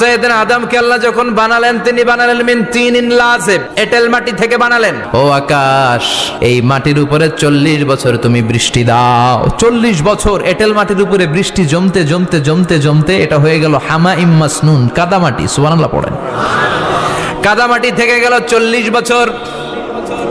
সাইয়েদনা আদমকে আল্লাহ যখন বানালেন তিনি বানালেন মিন তিনিন লাযিব, এঁটেল মাটি থেকে বানালেন। ও আকাশ, এই মাটির উপরে 40 বছর তুমি বৃষ্টি দাও। 40 বছর এঁটেল মাটির উপরে বৃষ্টি জমতে জমতে জমতে জমতে এটা হয়ে গেল হামাইম মাসনুন, কাদামাটি। সুবহানাল্লাহ পড়েন। কাদামাটি থেকে গেল 40 বছর।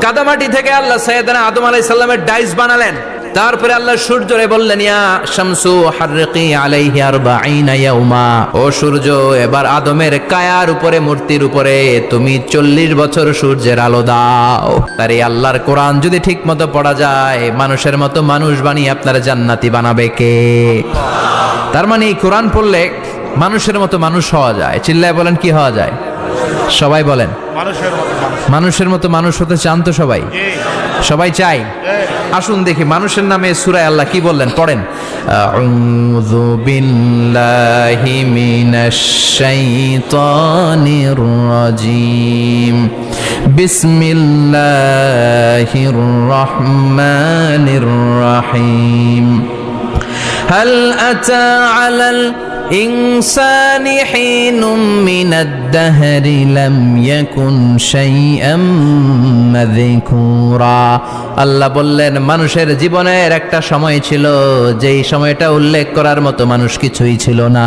কাদামাটি থেকে আল্লাহ সাইয়েদনা আদম আলাইহিস সালামের ডাইস বানালেন। তারপরে আল্লাহ সূর্যরে বললেন, ইয়া শামসু হাররিকি আলাইহি 40 ইয়াউমা, ও সূর্য এবার আদমের কায়ার উপরে, মূর্তির উপরে তুমি 40 বছর সূর্যের আলো দাও। তার এই আল্লাহর কোরআন যদি ঠিক মতো পড়া যায়, মানুষের মতো মানুষ বানিয়ে আপনার জান্নাতি বানাবে কে? তার মানে এই কোরআন পড়লে মানুষের মতো মানুষ হওয়া যায়। চিল্লায় বলেন, কি হওয়া যায়? সবাই বলেন, মানুষের মতো মানুষ হতে চান তো সবাই? সবাই চাই। আসুন দেখি মানুষের নামে সূরায় আল্লাহ কি বললেন, পড়েন। আউযু বিল্লাহি মিনাশ শাইতানির রাজিম, বিসমিল্লাহির রহমানির রহিম। হাল আতা আলাল الإنسان حين من الدهر لم يكن شيئا مذكورا। আল্লাহ বললেন, মানুষের জীবনের একটা সময় ছিল যেই সময়টা উল্লেখ করার মতো মানুষ কিছুই ছিল না।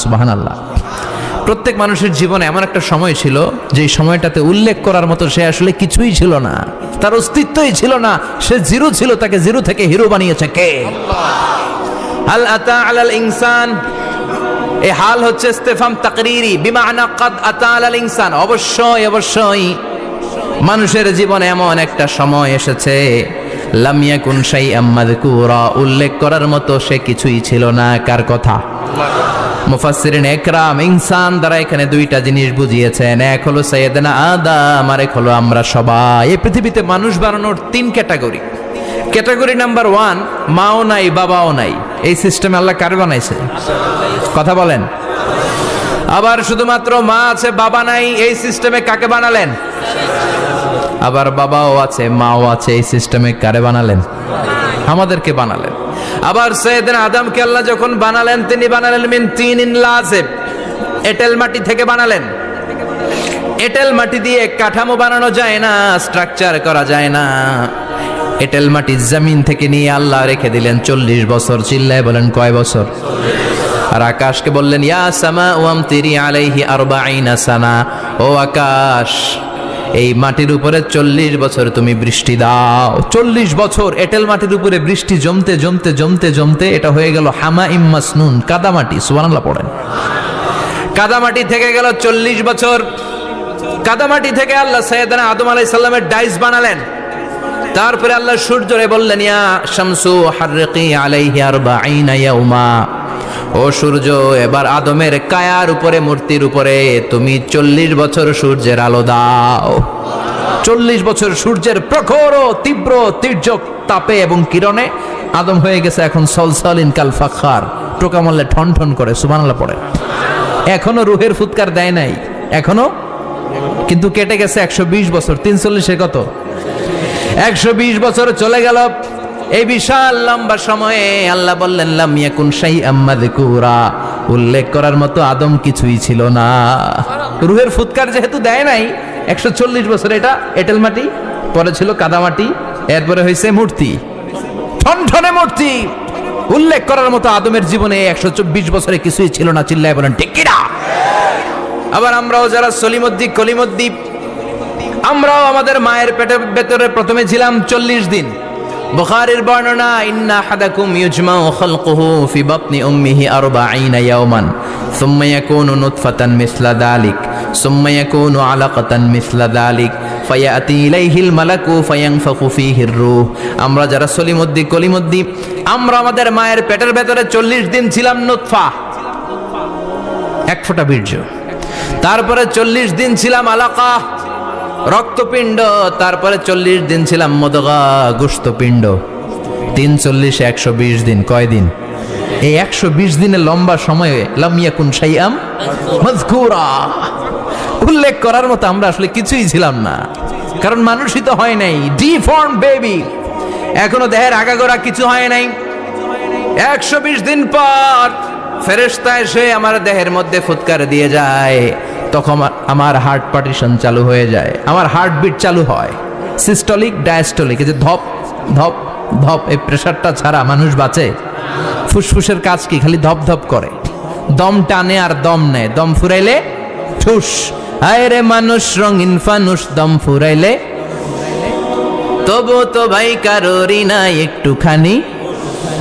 সুবহানাল্লাহ। প্রত্যেক মানুষের জীবনে এমন একটা সময় ছিল যেই সময়টাতে উল্লেখ করার মতো সে আসলে কিছুই ছিল না, তার অস্তিত্বই ছিল না, সে জিরো ছিল, তাকে জিরো থেকে হিরো বানিয়েছে কে? হাল আতা আলাল ইনসান, এই হাল হচ্ছে ইস্তেফাম তাকরিরি, বিমানা কাদ আতা আলাল ইনসান, অবশ্যই অবশ্যই মানুষের জীবনে এমন একটা সময় এসেছে, লাম ইয়াকুন শাইআম মাযকুরা, উল্লেখ করার মতো সে কিছুই ছিল না। কার কথা? মুফাসসিরিন একরাম ইনসান দ্বারা এখানে দুইটা জিনিস বুঝিয়েছেন। এক হলো সাইয়েদনা আদম, আর এক হলো আমরা সবাই। এই পৃথিবীতে মানুষ বানানোর 3 ক্যাটাগরি। ক্যাটাগরি নাম্বার 1, মাও নাই বাবাও নাই। এই সিস্টেমে আল্লাহ কার বানাইছে? কথা বলেন। আবার শুধুমাত্র মা আছে বাবা নাই, এই সিস্টেমে কাকে বানালেন? আবার বাবাও আছে মাও আছে, এই সিস্টেমে কারে বানালেন? আমাদেরকে বানালেন। আবার সাইয়েদনা আদমকে আল্লাহ যখন বানালেন তিনি বানালেন মিন তিনিন লাযিব, এঁটেল মাটি থেকে বানালেন। এঁটেল মাটি দিয়ে কাঠামো বানানো যায় না, স্ট্রাকচার করা যায় না। এঁটেল মাটি জমিন থেকে নিয়ে আল্লাহ রেখে দিলেন 40 বছর। চিল্লায় বলেন, কয় বছর? আর আকাশকে বললেন, ইয়া সামা ওয়ামতিরি আলাইহি 40 সানা, ও আকাশ এই মাটির উপরে 40 বছর তুমি বৃষ্টি দাও। 40 বছর এঁটেল মাটির উপরে বৃষ্টি জমতে জমতে জমতে জমতে এটা হয়ে গেল হামাইম মাসনুন, কাদামাটি। সুবহানাল্লাহ পড়েন। কাদামাটি থেকে গেল 40 বছর। কাদামাটি থেকে আল্লাহ সাইয়েদনা আদম আলাইহিস সালামের ডাইস বানালেন। তারপরে আল্লাহ সূর্যরে বললেন, ইয়া শামসু হাররিকি আলাইহি 40 ইয়াউমা, ও সূর্য এবার আদমের কায়ার উপরে, মূর্তির উপরে তুমি 40 বছর সূর্যের আলো দাও। 40 বছর সূর্যের প্রখর ও তীব্র তির্যক তাপে এবং কিরণে আদম হয়ে গেছে এখন সলসলিন কাল ফাখার, টোকা মারলে ঠন ঠন করে। সুবহানাল্লাহ পড়ে। এখনো রুহের ফুৎকার দেয় নাই এখনো, কিন্তু কেটে গেছে 120 বছর। 340 কত? 120 বছর চলে গেল। এই বিশাল লম্বা সময়ে আল্লাহ বললেন, লাম ইয়াকুন শাইআম মাযকুরা, উল্লেখ করার মতো আদম কিছুই ছিল না। রুহের ফুৎকার যেহেতু দেয় নাই 140 বছর, এটা এঁটেল মাটি, পরে ছিল কাদামাটি, এরপরে হয়েছে মূর্তি, ঠনঠনে মূর্তি। উল্লেখ করার মতো আদমের জীবনে 124 বছরে কিছুই ছিল না। চিল্লায় বলেন, ঠিক কিনা? আবার আমরাও যারা সলিমুদ্দি কলিমুদ্দি, আমরাও আমাদের মায়ের পেটের ভেতরে প্রথমে ছিলাম 40 দিন। বুখারীর বর্ণনা, ইন্না আহাদাকুম ইউজমাউ খালকুহু ফি বাতনি উম্মিহি 40 ইয়াওমান সুম্মা ইয়াকুনু নুতফাতান মিসলা যালিক সুম্মা ইয়াকুনু আলাকাতান মিসলা যালিক ফায়াতি ইলাইহিল মালাকু ফায়ানফাখু ফীহির রূহ। আমরা যারা সলিমুদ্দি কলিমুদ্দি, আমরা আমাদের মায়ের পেটের ভেতরে 40 দিন ছিলাম নুতফা, এক ফোঁটা বীর্য। তারপরে 40 দিন ছিলাম আলাকা, রক্তপিণ্ড। তারপরে 40 দিন ছিলাম মুদগা, গোশতপিণ্ড। 3 40 120 দিন। কয় দিন? এই 120 দিনের লম্বা সময়ে লাম ইয়াকুন শাইআম মাযকুরা, উল্লেখ করার মতো আমরা আসলে কিছুই ছিলাম না, কারণ মানুষই তো হয় নাই। ডিফর্ম বেবি, এখনো দেহের আগাগোড়া কিছু হয় নাই। 120 দিন পর ফেরেশতা এসে আমার দেহের মধ্যে ফুৎকার দিয়ে যায়, তখন আমার হার্ট পার্টিশন চালু হয়ে যায়, আমার হার্টবিট চালু হয়, সিস্টোলিক ডায়াস্টোলিক, এই যে ধপ ধপ ধপ, এই প্রেশারটা ছাড়া মানুষ বাঁচে? ফুসফুসের কাজ কি? খালি ধপ ধপ করে, দম টানে আর দম নেয়, দম ফুরাইলে ঠুস। হায় রে মানুষ রঙিন ফানুষ, দম ফুরাইলে তবু তো ভাই কারোরই নাই একটুখানি।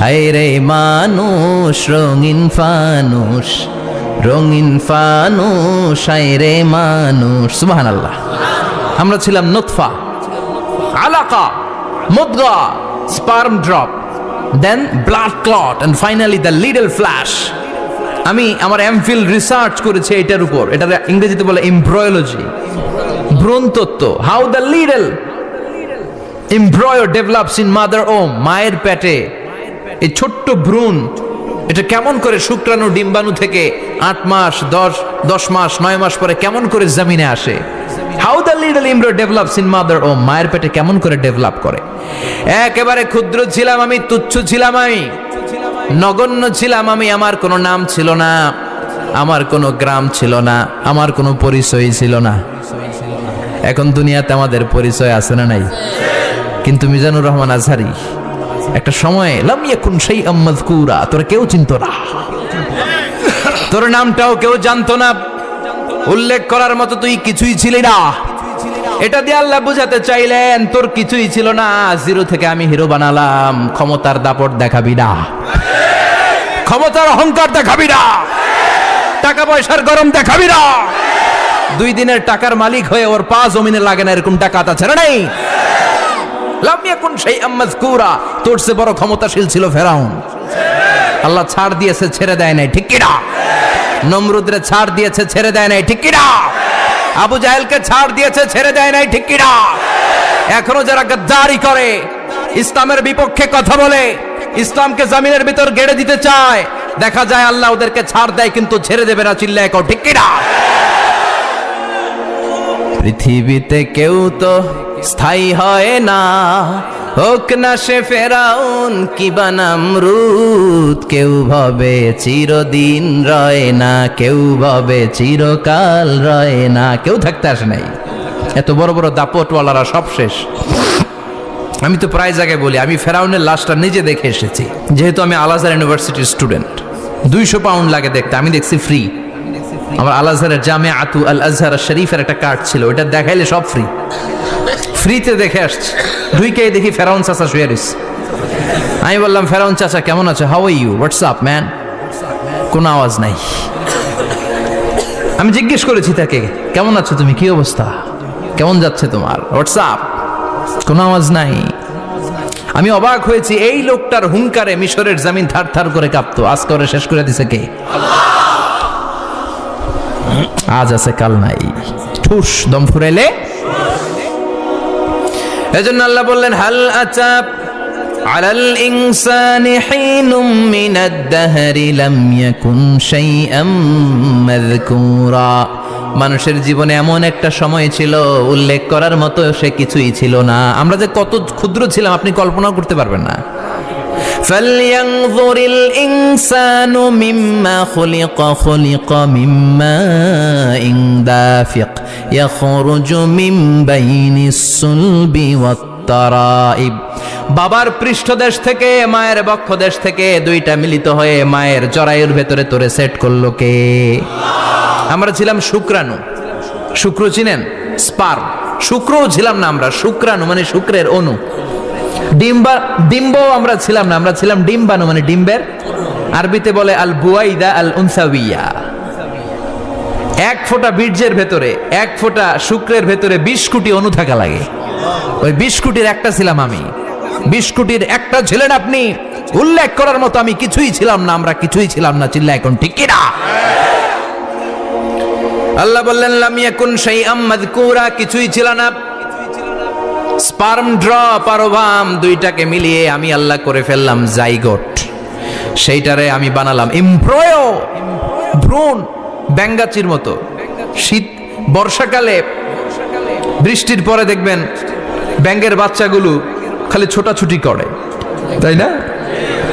হায় রে মানুষ রঙিন ফানুষ, রঙিন ফানুষ, হায় রে মানুষ। সুবহানাল্লাহ। আমরা ছিলাম নুতফা, আলাকা, মুদগা, sperm drop, then blood clot, and finally the little flesh. আমি আমার এমফিল রিসার্চ করেছি এটার উপর, এটা ইংরেজিতে বলে এমব্রয়োলজি, ভ্রূণতত্ত্ব। How the little embryo develops in mother womb, মায়ের পেটে এই ছোট্ট ভ্রূণ, এটা কেমন করে শুক্রাণু ডিম্বাণু থেকে 8 মাস 10 মাস 9 মাস পরে কেমন করে জমিনে আসে। How the little embryo develops in mother womb, মায়ের পেটে কেমন করে ডেভেলপ করে। একেবারে ক্ষুদ্র ছিলাম আমি, তুচ্ছ ছিলাম আমি, নগণ্য ছিলাম আমি, আমার কোনো নাম ছিল না, আমার কোনো গ্রাম ছিল না, আমার কোনো পরিচয় ছিল না। এখন দুনিয়াতে আমাদের পরিচয় আছে না নাই? কিন্তু মিজানুর রহমান আজহারি একটা সময় লাম ইয়াকুন শাইআম মাযকুরা, তোর কেউ চিনতো না, তোর নামটাও কেউ জানতো না, উল্লেখ করার মতো তুই কিছুই ছিলি না। এটা দিয়ে আল্লাহ বুঝাতে চাইলেন তোর কিছুই ছিল না, জিরো থেকে আমি হিরো বানালাম। ক্ষমতার দাপট দেখাবি না, ক্ষমতার অহংকার দেখাবি না, টাকা পয়সার গরম দেখাবি না। 2 দিনের টাকার মালিক হয়ে ওর পা জমিনে লাগে না, এরকম টাকা আছে না নাই? লাম ইয়াকুন শাইআম মাযকুরা, তোর চেয়ে বড় ক্ষমতাশীল ছিল ফেরাউন। আল্লাহ ছাড় দিয়েছে, ছেড়ে দেয় নাই, ঠিক কি না? নমরুদরে ছাড় দিয়েছে, ছেড়ে দেয় নাই, ঠিক কি না? আবু জাহেলকে ছাড় দিয়েছে, ছেড়ে দেয় নাই, ঠিক কি না? এখনো যারা গাদ্দারি করে, ইসলামের বিপক্ষে কথা বলে, ইসলামকে জমিনের ভিতর গেড়ে দিতে চায়, দেখা যায় আল্লাহ ওদেরকে ছাড় দেয় কিন্তু ছেড়ে দেবে না। চিল্লায় কও ঠিক কি না? পৃথিবীতে কেউ তো স্থায়ী হয় না, হোক না সে ফেরাউন কিবা নমরুদ, কেউ ভাবে চিরদিন রয় না, কেউ ভাবে চিরকাল রয় না। কেউ থাকতে আসে নাই, এত বড় বড় দাপটওয়ালারা সব শেষ। আমি তো প্রায় জায়গায় বলি আমি ফেরাউনের লাশটা নিজে দেখে এসেছি, যেহেতু আমি আল আজহার ইউনিভার্সিটির স্টুডেন্ট। 200 পাউন্ড লাগে দেখতে, আমি দেখছি ফ্রি। আমার আল আজহারের জামিআতু আল আজহার শরীফের একটা কার্ড ছিল, ওটা দেখাইলে সব ফ্রি, ফ্রিতে দেখে আসছি। ঢুইকেই দেখি ফেরাউন চাচা শুয়ে রয়েছে। আমি বললাম ফেরাউন চাচা কেমন আছে, how are you, what's up man? কোনো আওয়াজ নাই। আমি জিজ্ঞেস করেছি তাকে কেমন আছো তুমি, কি অবস্থা, কেমন যাচ্ছে তোমার, হোয়াটস আপ? কোনো আওয়াজ নাই। আমি অবাক হয়েছি, এই লোকটার হুঙ্কারে মিশরের জমিন থার থার করে কাঁপতো, আজকে ওরা শেষ করে দিছে কে? আজ আছে কাল নাই, ঠুস দম ফুরাইলে। এজন্য আল্লাহ বললেন হাল আতা আলাল ইনসানি হিনুম মিনাদ দাহরি লাম ইয়াকুন শাইআম মাযকুরা। মানুষের জীবনে এমন একটা সময় ছিল উল্লেখ করার মতো সে কিছুই ছিল না। আমরা যে কত ক্ষুদ্র ছিলাম আপনি কল্পনা করতে পারবেন না। ফালইয়ানযুরিল ইনসানু মিম্মা খুলিকা, খুলিকা মিম্মা ইন দাফিক ইয়াখরুজু মিন বাইনিস সুলবি ওয়াত তারাইব। বাবার পৃষ্ঠদেশ থেকে, মায়ের বক্ষদেশ থেকে দুইটা মিলিত হয়ে মায়ের জরায়ুর ভেতরে তোরে সেট করলো কে? আমরা ছিলাম শুক্রাণু। শুক্র চিনেন? স্পার্ম। শুক্রও ছিলাম না আমরা, শুক্রাণু মানে শুক্রের অণু। ডিম্ব আমরা ছিলাম না, আমরা ছিলাম ডিম্বাণু মানে ডিম্বের, আরবিতে বলে আল বুয়াইদা আল উনসাউইয়া। 1 ফোঁটা বীর্যের ভেতরে, 1 ফোঁটা শুক্রের ভেতরে 20 কোটি অণু থাকা লাগে। ওই 20 কোটির একটা ছিলাম আমি, 20 কোটির একটা ছিলেন আপনি। উল্লেখ করার মতো আমি কিছুই ছিলাম না, আমরা কিছুই ছিলাম না। চিল্লা এখন ঠিক কি না? আল্লাহ বললেন লাম ইয়াকুন শাইআম মাযকুরা, কিছুই ছিল না। স্পার্ম ড্রপ আর ওভাম দুইটাকে মিলিয়ে আমি আল্লাহ করে ফেললাম জাইগোট। সেইটারে আমি বানালাম এমব্রয়ো, ভ্রূণ, ব্যাঙ্গাচির মতো। শীত বর্ষাকালে বৃষ্টির পরে দেখবেন ব্যাঙ্গের বাচ্চাগুলো খালি ছোটাছুটি করে, তাই না?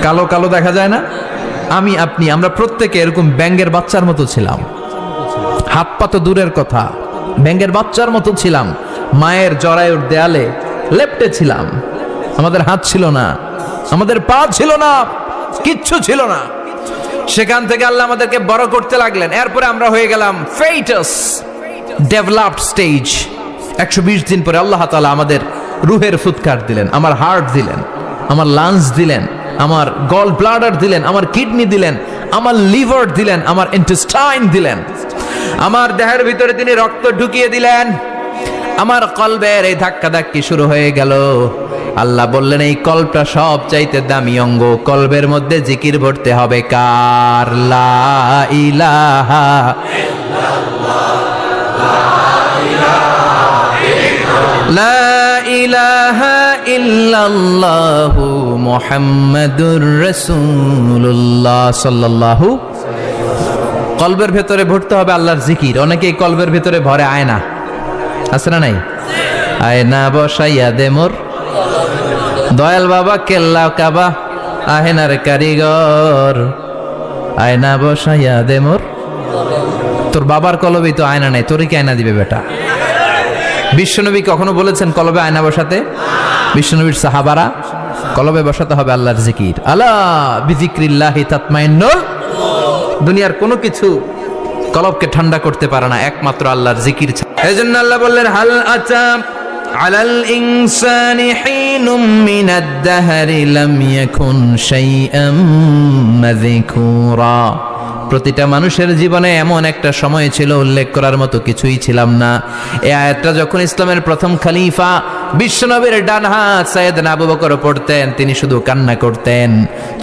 কালো কালো দেখা যায় না? আমি আপনি আমরা প্রত্যেকে এরকম ব্যাঙের বাচ্চার মতো ছিলাম। হাত পা তো দূরের কথা, ব্যাঙের বাচ্চার মতো ছিলাম। মায়ের জরায়ুর দেয়ালে লেপ্টে ছিলাম। আমাদের হাত ছিল না, আমাদের পা ছিল না, কিচ্ছু ছিল না। সেখান থেকে আল্লাহ আমাদেরকে বড় করতে লাগলেন। এরপরে আমরা হয়ে গেলাম ফেটাস, ডেভেলপড স্টেজ। 120 দিন পরে আল্লাহ তাআলা আমাদের রুহের ফুৎকার দিলেন, আমার হার্ট দিলেন, আমার লাংস দিলেন, আমার গল ব্লাডার দিলেন, আমার কিডনি দিলেন, আমার লিভার দিলেন, আমার ইন্টেস্টাইন দিলেন, আমার দেহের ভিতরে তিনি রক্ত ঢুকিয়ে দিলেন। আমার কলবের এই ধাক্কা ধাক্কি শুরু হয়ে গেল। আল্লাহ বললেন এই কলবটা সব চাইতে দামি অঙ্গ, কলবের মধ্যে জিকির ভরতে হবে কার? লা ইলাহা লা ইলাহা ইল্লাল্লাহু মুহাম্মাদুর রাসূলুল্লাহ সাল্লাল্লাহু। কলবের ভেতরে ভরতে হবে আল্লাহর জিকির। অনেকেই কলবের ভেতরে ভরে আয়না, আছে না নাই? আয়না বসাইয়া দে মোর দয়াল বাবা, কেল্লা কাবা আহেনার কারিগর, আয়না বসাইয়া দে মোর। তোর বাবার কলবেই তো আয়না নাই, তোরই কি আয়না দিবে বেটা? বিশ্বনবী কখনো বলেছেন কলবে আয়না বসাতে? বিশ্বনবীর সাহাবারা কলবে বসাতে হবে আল্লাহর জিকির। আলা বিযিক্রিল্লাহি তাতমাইন্নুল। দুনিয়ার কোনো কিছু কলবকে ঠান্ডা করতে পারে না, একমাত্র আল্লাহর জিকির। এজন্য আল্লাহ বললেন হাল আতা আলাল ইনসানি হিনুম মিনাদ দাহরি লাম ইয়াকুন শাইআম মাযকুরা। প্রতিটা মানুষের জীবনে এমন একটা সময় ছিল উল্লেখ করার মতো কিছুই ছিলাম না। এই আয়াতটা যখন ইসলামের প্রথম খলিফা বিশ্বনবীর ডান হাত সাইয়েদনা আবু বকর পড়তেন, তিনি শুধু কান্না করতেন,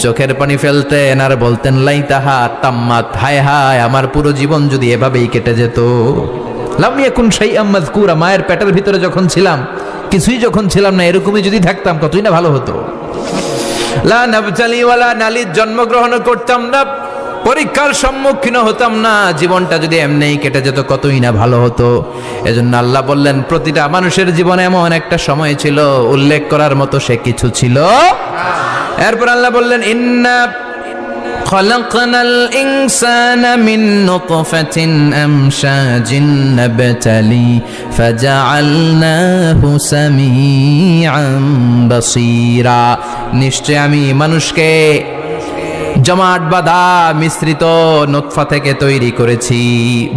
চোখের পানি ফেলতেন আর বলতেন লাইতাহা তাম্মাত, হায় হায় আমার পুরো জীবন যদি এভাবেই কেটে যেত। লাম ইয়াকুন শাইআম মাযকুরা, মায়ের পেটের ভিতরে যখন ছিলাম, কিছুই যখন ছিলাম না, এরকমই যদি থাকতাম কতই না ভালো হতো। লা নাবতালি ওয়ালা নালিদ, জন্মগ্রহণ করতাম না, পরীক্ষার সম্মুখীন হতাম না, জীবনটা যদি এমনিই কেটে যেত কতই না ভালো হতো। এজন্য আল্লাহ বললেন প্রতিটা মানুষের জীবনে এমন একটা সময় ছিল উল্লেখ করার মতো সে কিছু ছিল। এরপর আল্লাহ বললেন ইন্না খলাকনাল ইনসানা মিন নুতফাতিন আমশাজিন নাবতালি ফাজআলনাহু সামিআন বাসীরা। নিশ্চয় আমি মানুষকে জমাট বাঁধা মিশ্রিত নুতফা থেকে তৈরি করেছি।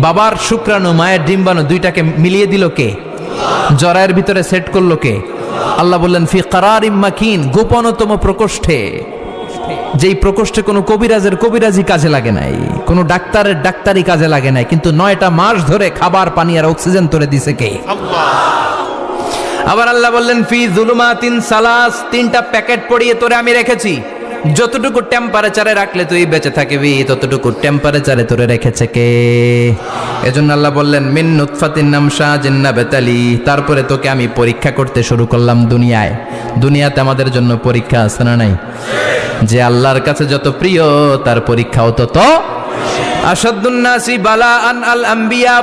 বাবার শুক্রাণু মায়ের ডিম্বাণু দুইটাকে মিলিয়ে দিল কে? জরায়ের ভিতরে সেট করলো কে? আল্লাহ বললেন ফি কারারিম মাকিন, গোপনতম প্রকোষ্ঠে, যেই প্রকোষ্ঠে কোনো কবিরাজের কবিরাজি কাজে লাগে নাই, কোনো ডাক্তারের ডাক্তারি কাজে লাগে নাই, কিন্তু 9টা মাস ধরে খাবার পানি আর অক্সিজেন তোরে দিছে কে? আবার আল্লাহ বললেন ফি যুলুমাতিন সালাস, 3টা প্যাকেট পড়িয়ে তোরে আমি রেখেছি, যতটুকু টেম্পারেচারে রাখলে তুই বেঁচে থাকবি ততটুকু টেম্পারেচারে তোরে রেখেছে কে? এজন্য আল্লাহ বললেন মিন নুতফাতিন আমশাজিন নাবতালি, তারপরে তোকে আমি পরীক্ষা করতে শুরু করলাম দুনিয়ায়। দুনিয়াতে আমাদের জন্য পরীক্ষা আছে না নাই? যে আল্লাহর কাছে যত প্রিয় তার পরীক্ষাও তত। আশাদ্দুন নাসি বালাআন আল আম্বিয়া,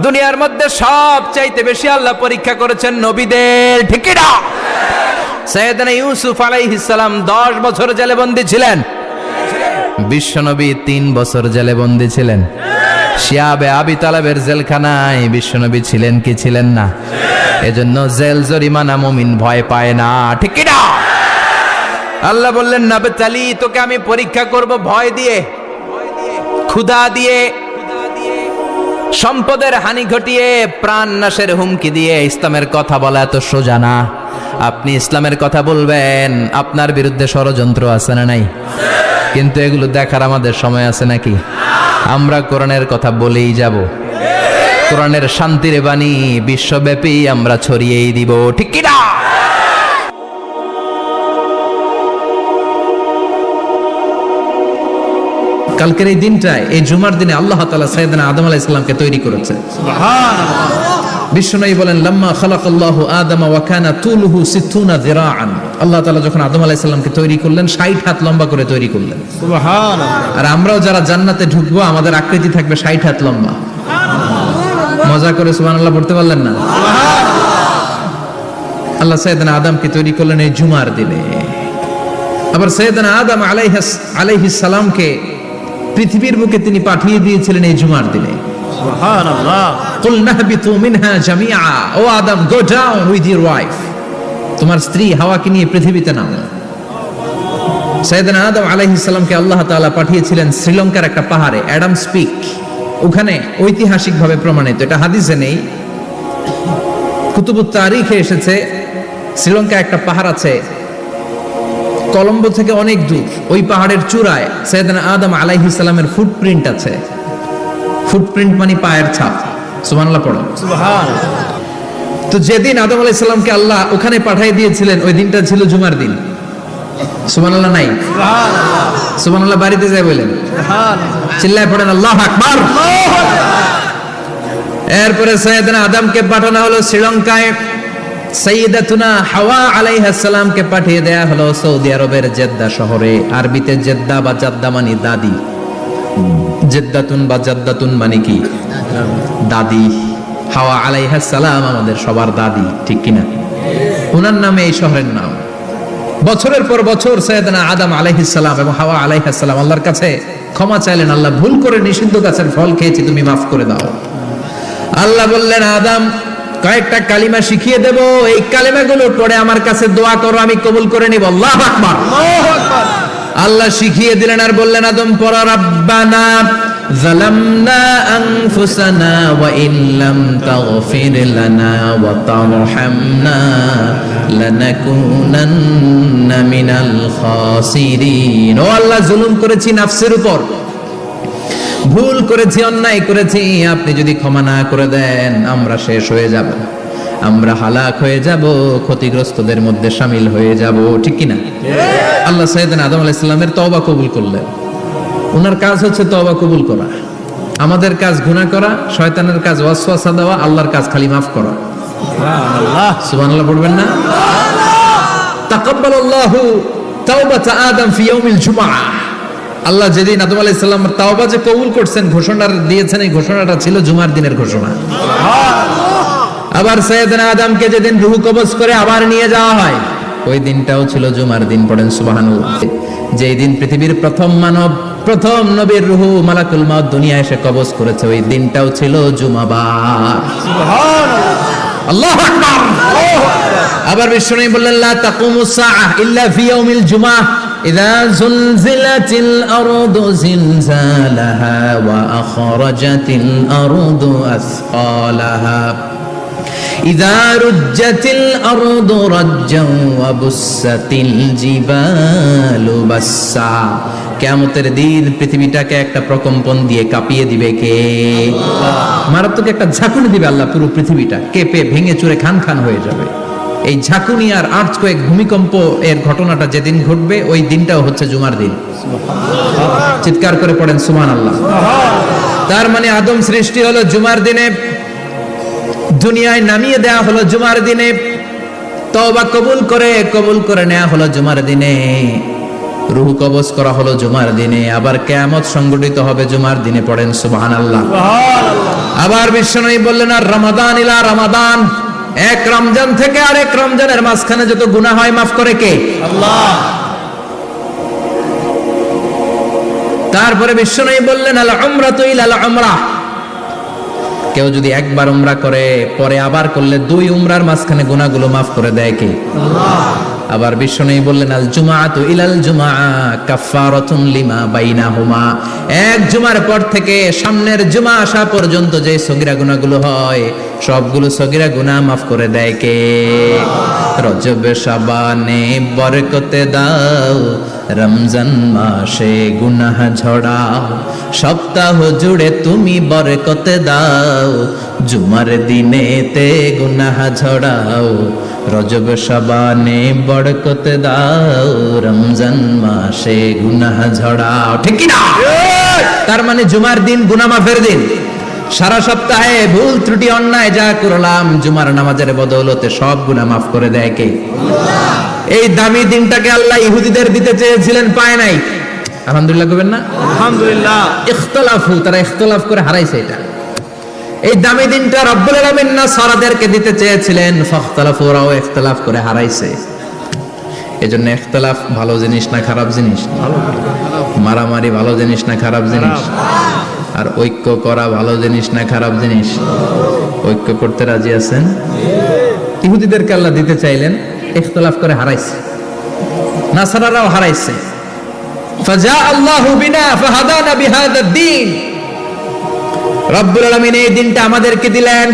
দুনিয়ার মধ্যে সব চাইতে বেশি আল্লাহ পরীক্ষা করেছেন নবীদের, ঠিক কি না? সাইয়েদনা ইউসুফ আলাইহিস সালাম 10 বছর জেলে বন্দী ছিলেন, বিশ্বনবী 3 বছর জেলে বন্দী ছিলেন। শিয়াবে আবি তালেবের জেলখানায় বিশ্বনবী ছিলেন কি ছিলেন না? এজন্য জেল জরিমানা মুমিন ভয় পায় না, ঠিক কি না? আল্লাহ বললেন নাবতালি, তোকে আমি পরীক্ষা করব ভয় দিয়ে, ক্ষুধা দিয়ে, সম্পদের হানি ঘটিয়ে, প্রাণ নাশের হুমকি দিয়ে। ইসলামের কথা বলা এত সোজা না। আপনি ইসলামের কথা বলবেন, আপনার বিরুদ্ধে ষড়যন্ত্র আছে না নাই? কিন্তু এগুলো দেখার আমাদের সময় আছে নাকি? আমরা কোরআনের কথা বলেই যাব, কোরআনের শান্তির বাণী বিশ্বব্যাপী আমরা ছড়িয়েই দিব, ঠিক কি না? কালকের এই দিনটায়, এই জুমার দিনে আল্লাহ তাআলা সাইয়েদনা আদম আলাইহিস সালামকে তৈরি করেছে। সুবহানাল্লাহ। বিশ্বনবী বলেন লাম্মা খালাকাল্লাহু আদামা ওয়া কানা তুলুহু 60 যিরাআন, আল্লাহ তাআলা যখন আদম আলাইহিস সালামকে তৈরি করলেন 60 হাত লম্বা করে তৈরি করলেন। সুবহানাল্লাহ। আর আমরাও যারা জান্নাতে ঢুকবো আমাদের আকৃতি থাকবে 60 হাত লম্বা। মজা করে সুবহানাল্লাহ পড়তে পারলেন না? সুবহানাল্লাহ। আল্লাহ সাইয়েদনা আদমকে তৈরি করলেন এই জুমার দিনে। আবার সাইয়েদনা আদম আলাইহিস সালামকে পৃথিবীর বুকে তিনি পাঠিয়ে দিয়েছিলেন এই জুমার দিনে। সুবহানাল্লাহ। কুল নাহবিতু মিনহা জামিআ, O Adam, go down with your wife, তোমার স্ত্রী হাওয়াকে নিয়ে পৃথিবীতে নামো। সাইয়েদনা আদম আলাইহিস সালামকে আল্লাহ তাআলা পাঠিয়েছিলেন শ্রীলঙ্কার একটা পাহাড়ে, অ্যাডামস পিক। ওখানে ঐতিহাসিকভাবে প্রমাণিত, এটা হাদিসে নেই, কুতুবুত তারিখে এসেছে। শ্রীলঙ্কায় একটা পাহাড় আছে, কলম্বো থেকে অনেক দূর। ওই পাহাড়ের চূড়ায় সাইয়েদনা আদম আলাইহিস সালামের ফুটপ্রিন্ট আছে। ফুটপ্রিন্ট মানে পায়ের ছাপ। সুবহানাল্লাহ পড়ো। সুবহানাল্লাহ। তো যেদিন আদম আলাইহিস সালামকে আল্লাহ ওখানে পাঠিয়ে দিয়েছিলেন, ওই দিনটা ছিল জুমার দিন। সুবহানাল্লাহ নাই? সুবহানাল্লাহ। সুবহানাল্লাহ বাড়িতে যায় বলেন, সুবহানাল্লাহ। চিল্লায় পড়েন আল্লাহু আকবার। এরপরে সাইয়েদনা আদমকে পাঠানো হলো শ্রীলঙ্কায়। সাইয়্যিদাতুনা হাওয়া আলাইহিস সালামকে পাঠিয়ে দেয়া হলো সৌদি আরবের জেদ্দা শহরে। আরবিতে জেদ্দা বা জাদ্দা মানে দাদি। জেদ্দাতুন বা জাদ্দাতুন মানে কি? দাদি। হাওয়া আলাইহিস সালাম আমাদের সবার দাদি, ঠিক কিনা? ওনার নামে এই শহরের নাম। বছরের পর বছর সাইয়েদনা আদম আলাইহিস সালাম এবং হাওয়া আলাইহিস সালাম আল্লাহর কাছে ক্ষমা চাইলেন, আল্লাহ ভুল করে নিষিদ্ধ গাছের ফল খেয়েছি, তুমি মাফ করে দাও। আল্লাহ বললেন, আদম, কয়েকটা কালিমা শিখিয়ে দেব, এই কালিমাগুলো পড়ে আমার কাছে দোয়া করো, আমি কবুল করে নিব। আল্লাহু আকবার। আল্লাহু আকবার। আল্লাহ শিখিয়ে দিলেন আর বললেন, আদম পড়ো, রাব্বানা যালামনা আনফুসানা ওয়া ইল্লাম তাগফির লানা ওয়া তারহামনা লানাকুনান্না মিনাল খাসিরিন। ও আল্লাহ, জুলুম করেছি নাফসের উপর, ভুল করেছি, অন্যায় করেছি, আপনি যদি ক্ষমা না করে দেন আমরা শেষ হয়ে যাব, আমরা হালাক হয়ে যাব, ক্ষতিগ্রস্তদের মধ্যে শামিল হয়ে যাব, ঠিক কিনা? আল্লাহ সাইয়েদনা আদম আলাইহিস সালামের তওবা কবুল করলেন। ওনার কাজ হচ্ছে তওবা কবুল করা, আমাদের কাজ গুনাহ করা, শয়তানের কাজ ওয়াসওয়াসা দেওয়া, আল্লাহর কাজ খালি মাফ করা। সুবহানাল্লাহ। সুবহানাল্লাহ পড়বেন না? তাকাব্বালাল্লাহু তাওবাতা আদম ফি ইয়াউমিল জুমআহ। আল্লাহ যেদিন আদম আলাইহিস সালামের তাওবা যে কবুল করছেন, ঘোষণা দিয়েছেন, এই ঘোষণাটা ছিল জুমার দিনের ঘোষণা। আবার সাইয়েদনা আদমকে যেদিন রূহ কবজ করে আবার নিয়ে যাওয়া হয়, ওই দিনটাও ছিল জুমার দিন। পড়েন সুবহানাল্লাহ। যেই দিন পৃথিবীর প্রথম মানব, প্রথম নবীর রূহ মালাকুল মউত দুনিয়ায় এসে কবজ করেছে, ওই দিনটাও ছিল জুমাবার। সুবহানাল্লাহ। আল্লাহু আকবার। আবার বিশ্বনবী বললেন, লা তাকুমুস সাআহ ইল্লা ফি ইয়াউমিল জুমআহ ইযা যুলজিলাতিল আরদু জিলজালাহা ওয়া আখরাজাতিল আরদু আসকালাহা ইযা রুজ্জাতিল আরদু রাজ্জান ওয়া বুসাতিল জিবালু বাসসা। কিয়ামতের দিন পৃথিবীটাকে একটা প্রকম্পন দিয়ে কাঁপিয়ে দিবে কে? মারাত্মক একটা ঝাঁকুনি দিবে আল্লাহ, পুরো পৃথিবীটা কেঁপে ভেঙে চুরে খান খান হয়ে যাবে। এই ঝাঁকুনি আর আর্থকোয়েক, ভূমিকম্প এর ঘটনাটা যেদিন ঘটবে, ওই দিনটাও হচ্ছে জুমার দিন। চিৎকার করে পড়েন সুবহানাল্লাহ। তার মানে আদম সৃষ্টি হলো জুমার দিনে, দুনিয়ায় নামিয়ে দেয়া হলো জুমার দিনে, তওবা কবুল করে নেওয়া হলো জুমার দিনে, রূহ কবজ করা হলো জুমার দিনে, আবার কিয়ামত সংগঠিত হবে জুমার দিনে। পড়েন সুবহানাল্লাহ। আবার বিশ্বনবী বললেন, আর রমাদান ইলা রমাদান, এক রমজান থেকে আরেক রমজানের মাঝখানে যত গুনাহ হয় মাফ করে কে? আল্লাহ। তারপরে বিশ্বনবী বললেন, আল উমরাতু ইলাল উমরাহ, কেউ যদি একবার উমরা করে পরে আবার করলে দুই উমরার মাঝখানে গুনাহগুলো মাফ করে দেয় কে? আল্লাহ। আবার বিশ্বনবী বললেন, আল জুমআতু ইলাল জুমআ কাফফারাতুন লিমা বাইনাহুমা, এক জুমার পর থেকে সামনের জুমা আসা পর্যন্ত যে সগীরা গুনাহগুলো হয়, সবগুলো সগীরা গুনাহ মাফ করে দেয় কে? রজব শাবানে বরকতে দাও, রমজান মাসে গুনাহ ঝড়াও, সপ্তাহ জুড়ে তুমি বরকতে দাও, জুমার দিনেতে গুনাহ ঝড়াও, রজব শাবানে বরকতে দাও, রমজান মাসে গুনাহ ঝড়াও, ঠিক কি না? তার মানে জুমার দিন গুনাহ মাফের দিন। সারা সপ্তাহে ভুল ত্রুটি অন্যায় যা করলাম, জুমার নামাজের বদৌলতে সব গুনাহ মাফ করে দেয় কে? আল্লাহ। এই দামি দিনটাকে আল্লাহ ইহুদিদের দিতে চেয়েছিলেন, পায় নাই। আলহামদুলিল্লাহ কইবেন না? আলহামদুলিল্লাহ। ইখতিলাফু, তারা ইখতিলাফ করে হারাইছে এটা। এই দামি দিনটা রব্বুল আলামিন নাসারাদেরকে দিতে চেয়েছিলেন, ফাখতালাফু, ওরাও ইখতিলাফ করে হারাইছে। এজন্য ইখতিলাফ ভালো জিনিস না খারাপ জিনিস? মারামারি ভালো জিনিস না খারাপ জিনিস? আর ঐক্য করা ভালো জিনিস না খারাপ জিনিস? ঐক্য করতে রাজি আছেন? ইহুদিদেরকে আল্লাহ দিতে চাইলেন, ইখতিলাফ করে হারাইছে। নাসারারাও হারাইছে। ফাজা আল্লাহু বিনা ফাহাদানা বিহাদা দ্বীন। রব্বুল আলামিন এই দিনটা আমাদেরকে দিলেন,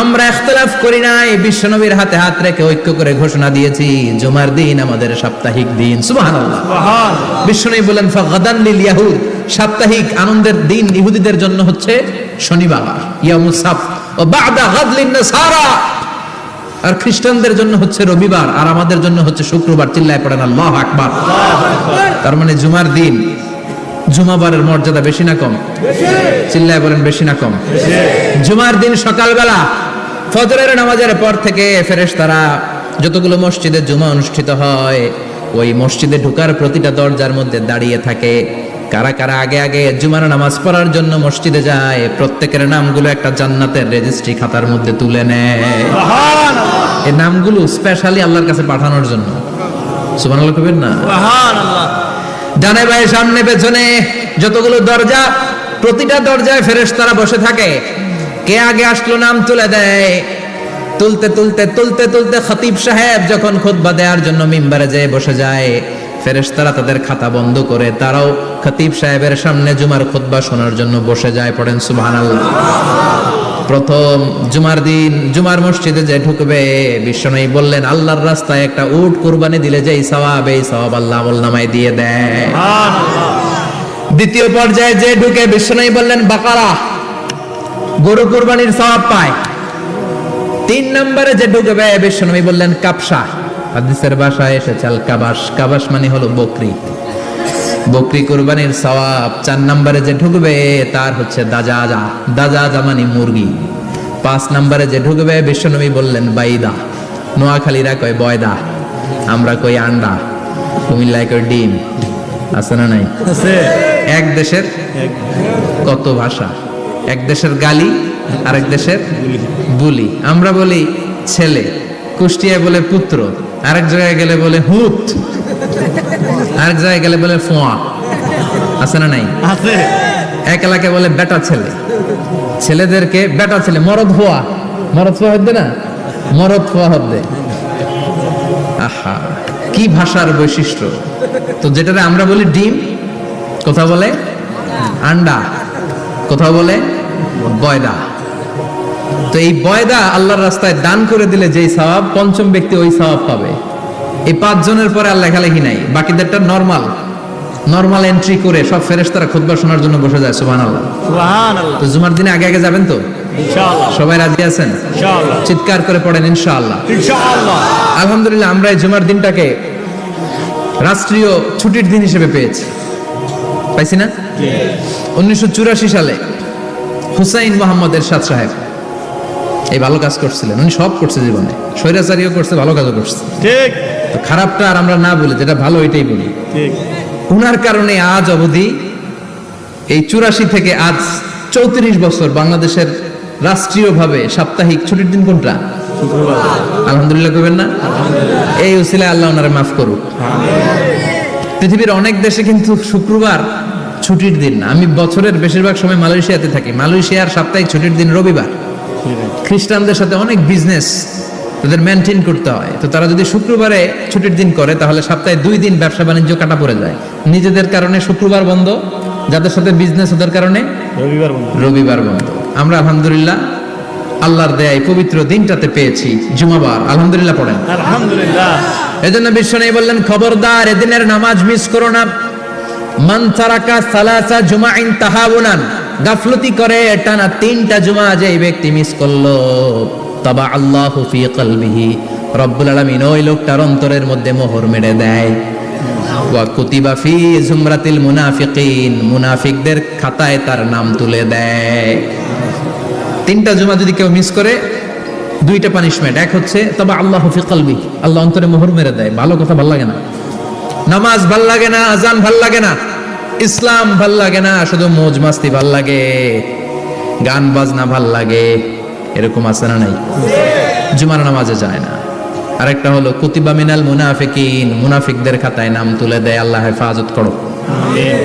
আমরা ইখতিলাফ করি নাই, বিশ্বনবীর হাতে হাত রেখে ঐক্য করে ঘোষণা দিয়েছি জুমার দিন আমাদের সাপ্তাহিক দিন। সুবহানাল্লাহ। বিশ্বনবী বলেন ফাগাদান লিল ইয়াহুদ, সাপ্তাহিক আনন্দের দিন ইহুদিদের জন্য হচ্ছে শনিবার, ইয়ামুস সাbt, ও বা'দা গাদ লিন নাসারা, আর খ্রিস্টানদের জন্য হচ্ছে রবিবার, আর আমাদের জন্য হচ্ছে শুক্রবার। চিল্লায় পড়েন আল্লাহু আকবার। তার মানে জুমার দিন, জুমাবারের মর্যাদা বেশি না কম? চিল্লায় বলেন বেশি না কম? জুমার দিন সকালবেলা ফজরের নামাজের পর থেকে ফেরেশতারা যতগুলো মসজিদে জুমা অনুষ্ঠিত হয় ওই মসজিদে ঢোকার প্রতিটা দরজার মধ্যে দাঁড়িয়ে থাকে। কারা কারা আগে আগে জুমার নামাজ পড়ার জন্য মসজিদে যায়, প্রত্যেকের নামগুলো একটা জান্নাতের রেজিস্ট্রি খাতার মধ্যে তুলে নেয়। এই নামগুলো স্পেশালি আল্লাহর কাছে পাঠানোর জন্য। সুবহানাল্লাহ কবেন না? ডানে বায়ে সামনে পেছনে যতগুলো দরজা, প্রতিটা দরজায় ফেরেশতারা বসে থাকে। কে আগে আসলো নাম তুলে দেয়। তুলতে তুলতে তুলতে তুলতে খতিব সাহেব যখন খুতবা দেওয়ার জন্য মিম্বারে যেয়ে বসে যায়, ফেরেশতারা তাদের খাতা বন্ধ করে তারাও খতিব সাহেবের সামনে জুমার খুতবা শোনার জন্য বসে যায়। পড়েন সুবহানাল্লাহ। প্রথম জুমার দিন জুমার মসজিদে যে ঢুকবে, বিশ্বনবী বললেন আল্লাহর রাস্তায় একটা উট কুরবানি দিলে যেই সওয়াব, এই সওয়াব আল্লাহ আমলনামায় দিয়ে দেয়। দ্বিতীয় পর্যায়ে যে ঢুকে, বিশ্বনবী বললেন বাকারা, গরু কুরবানির সওয়াব পায়। 3 নম্বরে যে ঢুকবে, বিশ্বনবী বললেন কাবসা, হাদিসের ভাষায় এসেছে আল কাবাস, কাবাস মানে হলো বকরি, বকরি কুরবানির সওয়াব। 4 নম্বরে যে ঢুকবে তার হচ্ছে দাজাজা, দাজাজা মানে মুরগি। 5 নম্বরে যে ঢুকবে, বিশ্বনবী বললেন বাইদা, নোয়াখালীরা কয় বয়দা, আমরা কই আন্ডা, কুমিল্লায় কই ডিম। আছে না নাই? এক দেশের কত ভাষা, এক দেশের গালি আরেক দেশের বুলি। আমরা বলি ছেলে, কুষ্টিয়ায় বলে পুত্র, আরেক জায়গায় গেলে বলে হুত, আরেক জায়গায় গেলে বলে ফোয়া। আছে না নাই? আছে। এক এলাকায় বলে বেটা ছেলে, ছেলেদেরকে বেটা ছেলে। মরদ হওয়া, মরদ হওয়া হদ্দে না, মরদ হওয়া হদ্দে। আহা, কি ভাষার বৈশিষ্ট্য। তো যেটারে আমরা বলি ডিম, কোথাও বলে আন্ডা, কোথাও বলে বয়দা। তো এই বয়দা আল্লাহর রাস্তায় দান করে দিলে যেই সওয়াব, পঞ্চম ব্যক্তি ওই সওয়াব পাবে। এই 5 জনের পরে আর লেখালেখি নাই, বাকিদেরটা নরমাল এন্ট্রি করে সব ফেরেশতারা খুতবা শোনার জন্য বসে যায়। সুবহানাল্লাহ, সুবহানাল্লাহ। তো জুমার দিনে আগে আগে যাবেন তো ইনশাআল্লাহ? সবাই রাজি আছেন ইনশাআল্লাহ? চিৎকার করে পড়েন ইনশাআল্লাহ, ইনশাআল্লাহ। আলহামদুলিল্লাহ, আমরা এই জুমার দিনটাকে রাষ্ট্রীয় ছুটির দিন হিসেবে পেয়েছি, পাইছি না? 1984 সালে হুসাইন মোহাম্মদ এরশাদ সাহেব এই ভালো কাজ করছিলেন। উনি সব করছে জীবনে, স্বৈরাচারীও করছে, ভালো কাজও করছে। ঠিক। তো খারাপটা আর আমরা না বলি, যেটা ভালো ওইটাই বলি। ঠিক। উনার কারণে আজ অবধি এই 84 থেকে আজ 34 বছর বাংলাদেশের রাষ্ট্রীয়ভাবে সাপ্তাহিক ছুটির দিন কোনটা? শুক্রবার। আলহামদুলিল্লাহ কইবেন না? এই উসিলায় আল্লাহ ওনারে মাফ করুক। পৃথিবীর অনেক দেশে কিন্তু শুক্রবার ছুটির দিন না। আমি বছরের বেশিরভাগ সময় মালয়েশিয়াতে থাকি। মালয়েশিয়ার সাপ্তাহিক ছুটির দিন রবিবার। খ্রিস্টানদের সাথে অনেক বিজনেস তাদের মেনটেন করতে হয়। তো তারা যদি শুক্রবারে ছুটির দিন করে, তাহলে সপ্তাহে 2 দিন ব্যবসা বাণিজ্য কাটা পড়ে যায়। নিজেদের কারণে শুক্রবার বন্ধ, যাদের সাথে বিজনেস ওদের কারণে রবিবার বন্ধ। আমরা আলহামদুলিল্লাহ আল্লাহর দয়ায় পবিত্র দিনটাতে পেয়েছি জুমাবার। আলহামদুলিল্লাহ পড়েন আলহামদুলিল্লাহ। এজন্য বিশ্বনবী বললেন খবরদার এদিনের নামাজ মিস করো না। মান তারাকা সালাসা জুমাইন তাহাউনান, গাফলতি করে টানা 3টা জুমা যে ব্যক্তি মিস করলো, তাবা আল্লাহু ফি কলবিহি, রব্বুল আলামিন ওই লোকটার অন্তরের মধ্যে মোহর মেরে দেয়। ওয়া কুতিবা ফি জুমরাতিল মুনাফিকিন, মুনাফিকদের খাতায় তার নাম তুলে দেয়। 3টা জুমা যদি কেউ মিস করে, 2টা পানিশমেন্ট। এক হচ্ছে তাবা আল্লাহু ফি কলবি, আল্লাহ অন্তরে মোহর মেরে দেয়। ভালো কথা ভাল লাগে না, নামাজ ভাল লাগে না, আজান ভাল লাগে না, ইসলাম ভাল লাগে না, শুধু মौज মাস্তি ভাল লাগে, গান বাজনা ভাল লাগে। এরকম আছে না নাই? জুমার নামাজে যায় না, আরেকটা হলো কুতিবা মিনাল মুনাফিকিন, মুনাফিকদের খাতায় নাম তুলে দেয়। আল্লাহ হেফাজত করো।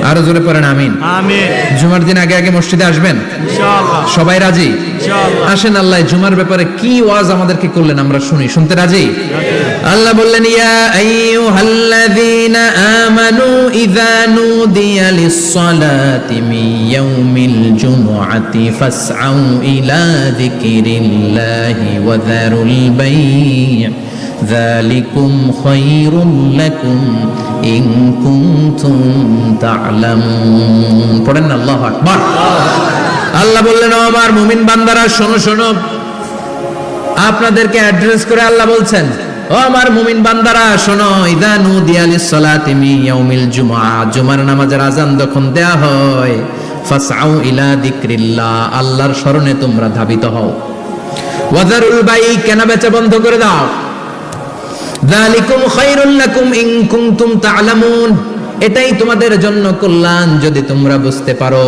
আরো জোরে পড়েন আমিন। আমিন। জুমার দিন আগে আগে মসজিদে আসবেন ইনশাআল্লাহ। সবাই রাজি? ইনশাআল্লাহ। আসেন আল্লাহ জুমার ব্যাপারে কি ওয়াজ আমাদেরকে করলেন আমরা শুনি। শুনতে রাজি? আল্লাহ বললেন ইয়া আইয়ুহাল্লাযীনা আমানু ইযা নুদিয়া লিস-সালাতি মিন ইয়াউমিল জুমআতি ফাসআউ ইলা যিকরিল্লাহি ওয়া যারুল বাই' যালিকুম খায়রুল লাকুম ইন কুনতুম তা'লামুন। পড়েন না আল্লাহু আকবার। আল্লাহ বললেন ও আমার মুমিন বান্দারা শোনো শোনো, আপনাদেরকে অ্যাড্রেস করে আল্লাহ বলছেন ও আমার মুমিন বান্দারা শোনো, ইযা নুদিয়া লিস-সালাতি মিন ইয়াউমিল জুমআ, জুমার নামাজের আযান যখন দেয়া হয়, ফাসআউ ইলা যিকরিল্লাহ, আল্লাহর স্মরণে তোমরা ধাবিত হও। ওয়া যারুল বাই', কেনা বেচা বন্ধ করে দাও। যালিকুম খায়রুল লাকুম ইন কুনতুম তা'লামুন, এটাই তোমাদের জন্য কল্যাণ যদি তোমরা বুঝতে পারো।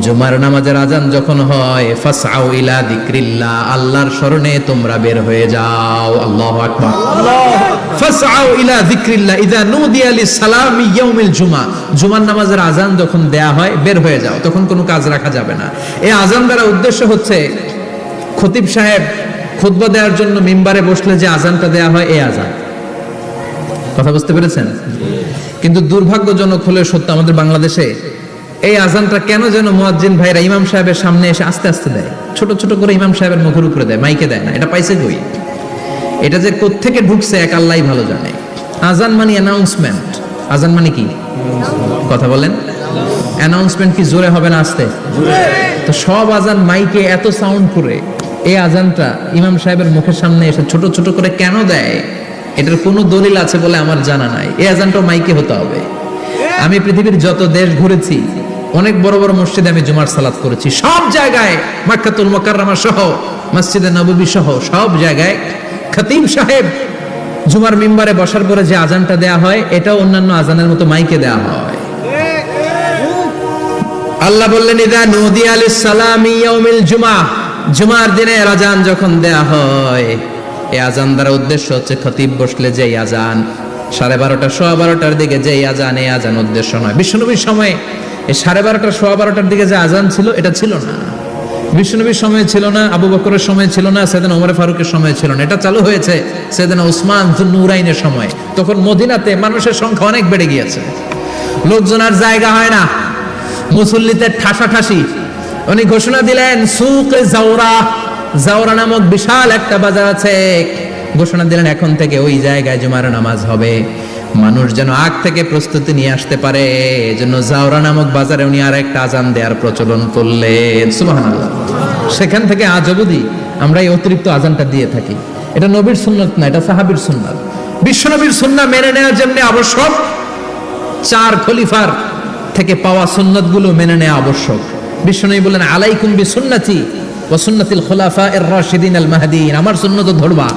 জুমার নামাজের আযান যখন হয়, ফাসআউ ইলা যিকরিল্লাহ, আল্লাহর স্মরণে তোমরা বের হয়ে যাও। আল্লাহু আকবার। ফাসআউ ইলা যিকরিল্লাহ ইযা নুদিয়া লিস-সালামি ইয়াউমিল জুমআ, জুমার নামাজের আযান যখন দেয়া হয় বের হয়ে যাও, তখন কোনো কাজ রাখা যাবে না। এই আযান দ্বারা উদ্দেশ্য হচ্ছে খতিব সাহেব খুতবা দেওয়ার জন্য মিম্বারে বসলে যে আযানটা দেয়া হয় এই আযান। কথা বুঝতে পেরেছেন? কিন্তু দুর্ভাগ্যজনক হলে সত্য, আমাদের বাংলাদেশে এই আযানটা কেন যেন মুয়াজ্জিন ভাইরা ইমাম সাহেবের সামনে এসে আস্তে আস্তে দেয়, ছোট ছোট করে ইমাম সাহেবের মুখের উপরে দেয়, মাইকে দেয় না। এটা পাইছে কই? এটা যে কোত্থেকে ঢুকছে এক আল্লাহই ভালো জানে। আযান মানে অ্যানাউন্সমেন্ট। আযান মানে কি? কথা বলেন। অ্যানাউন্সমেন্ট কি জোরে হবে না আস্তে? তো সব আযান মাইকে এত সাউন্ড করে, এই আযানটা ইমাম সাহেবের মুখের সামনে এসে ছোট ছোট করে কেন দেয়? এটার কোনো দলিল আছে বলে আমার জানা নাই। এই আযানটাও মাইকে হতে হবে। আমি পৃথিবীর যত দেশ ঘুরেছি, অনেক বড় বড় মসজিদে আমি জুমার সালাত করেছি, সব জায়গায় মক্কাতুল মুকাররমা সহ মসজিদে নববী সহ সব জায়গায় খতিব সাহেব জুমার মিম্বারে বসার পরে যে আযানটা দেয়া হয়, এটাও অন্যান্য আযানের মতো মাইকে দেয়া হয়। আল্লাহ বললেন ইযা নুদিয়া লিস-সালামি ইয়াউমিল জুমআ, জুমার দিনে আযান যখন দেয়া হয়, এই আযান দ্বারা উদ্দেশ্য হচ্ছে খতিব বসলে যে আযান 12:30 সোয়া 12টার দিকে যে আযান, এই আযান উদ্দেশ্য নয়। বিশ্বনবীর সময় এই 12:30 সোয়া 12টার দিকে যে আযান ছিল এটা ছিল না। বিশ্বনবীর সময় ছিল না, আবু বকরের সময় ছিল না, সাইয়েদনা ওমর ফারুকের সময় ছিল না। এটা চালু হয়েছে সাইয়েদনা উসমান যুন্নুরাইনের সময়। তখন মদিনাতে মানুষের সংখ্যা অনেক বেড়ে গিয়েছে, লোকজন আর জায়গা হয় না, মুসল্লিতে ঠাসাঠাসি। উনি ঘোষণা দিলেন সুকে জাওরা, জাওরা নামক বিশাল একটা বাজার আছে, ঘোষণা দিলেন এখন থেকে ওই জায়গায় জুমার নামাজ হবে। মানুষ যেন আগ থেকে প্রস্তুতি নিয়ে আসতে পারে, এজন্য জাওরা নামক বাজারে উনি আর একটা আযান দেওয়ার প্রচলন করলেন। সুবহানাল্লাহ। সেখান থেকে আজ অবধি আমরা এই অতিরিক্ত আযানটা দিয়ে থাকি। এটা নবীর সুন্নাত না, এটা সাহাবীর সুন্নাত। বিশ্বনবীর সুন্নাহ মেনে নেওয়া যেমনি আবশ্যক, 4 খলিফার থেকে পাওয়া সুন্নাতগুলো মেনে নেওয়া আবশ্যক। বিশ্বনবী বলেন আলাইকুম বিসুন্নতি ওয়া সুন্নাতিল খুলাফায়ে রাশিদিন আল মাহদিয়িন, আমার সুন্নাত ধরবা,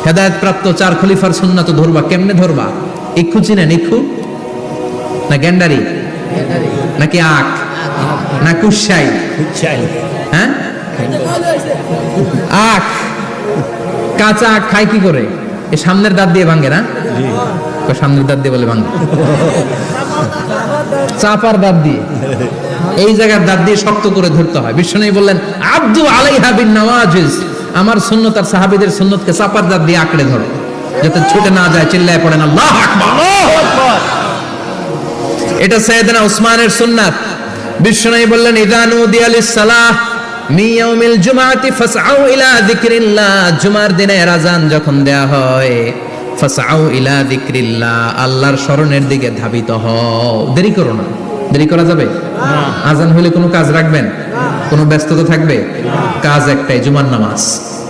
হেদায়েত প্রাপ্ত 4 খলিফার সুন্নাত ধরবা। কেমনে ধরবা? ইক্ষু চিনেন? ইক্ষু না গ্যান্ডারি নাকি আখ না কুশাই? হ্যাঁ, আখ। কাঁচা আখ খায় কি করে? এই সামনের দাঁত দিয়ে ভাঙে না? সামনের দাঁত দিয়ে বলে ভাঙে, চাপার দাঁত দিয়ে, এই জায়গার দাঁত দিয়ে শক্ত করে ধরতে হয়। বিশ্বনবী বললেন আব্দু আলাইহা বিন নওয়াজিজ, আমার সুন্নাত আর সাহাবীদের সুন্নাতকে চাপার দাঁত দিয়ে আঁকড়ে ধরো, যাতে ছুটে না যায়। চিল্লায় পড়েন আল্লাহু আকবার। এটা সাইয়েদনা উসমানের সুন্নাত। বিশ্বনবী বললেন ইযা নুদিয়া লিস-সালাহ মিন ইয়াউমিল জুমআতি ফাসআউ ইলা যিকরিল্লাহ, জুমার দিনে আযান যখন দেয়া হয়, ফাসআউ ইলা যিকরিল্লাহ, আল্লাহর স্মরণের দিকে ধাবিত হও। দেরি করো না। দেরি করা যাবে না। আযান হলে কোনো কাজ রাখবেন? কোনো ব্যস্ততা থাকবে? কাজ একটাই, জুমার নামাজ।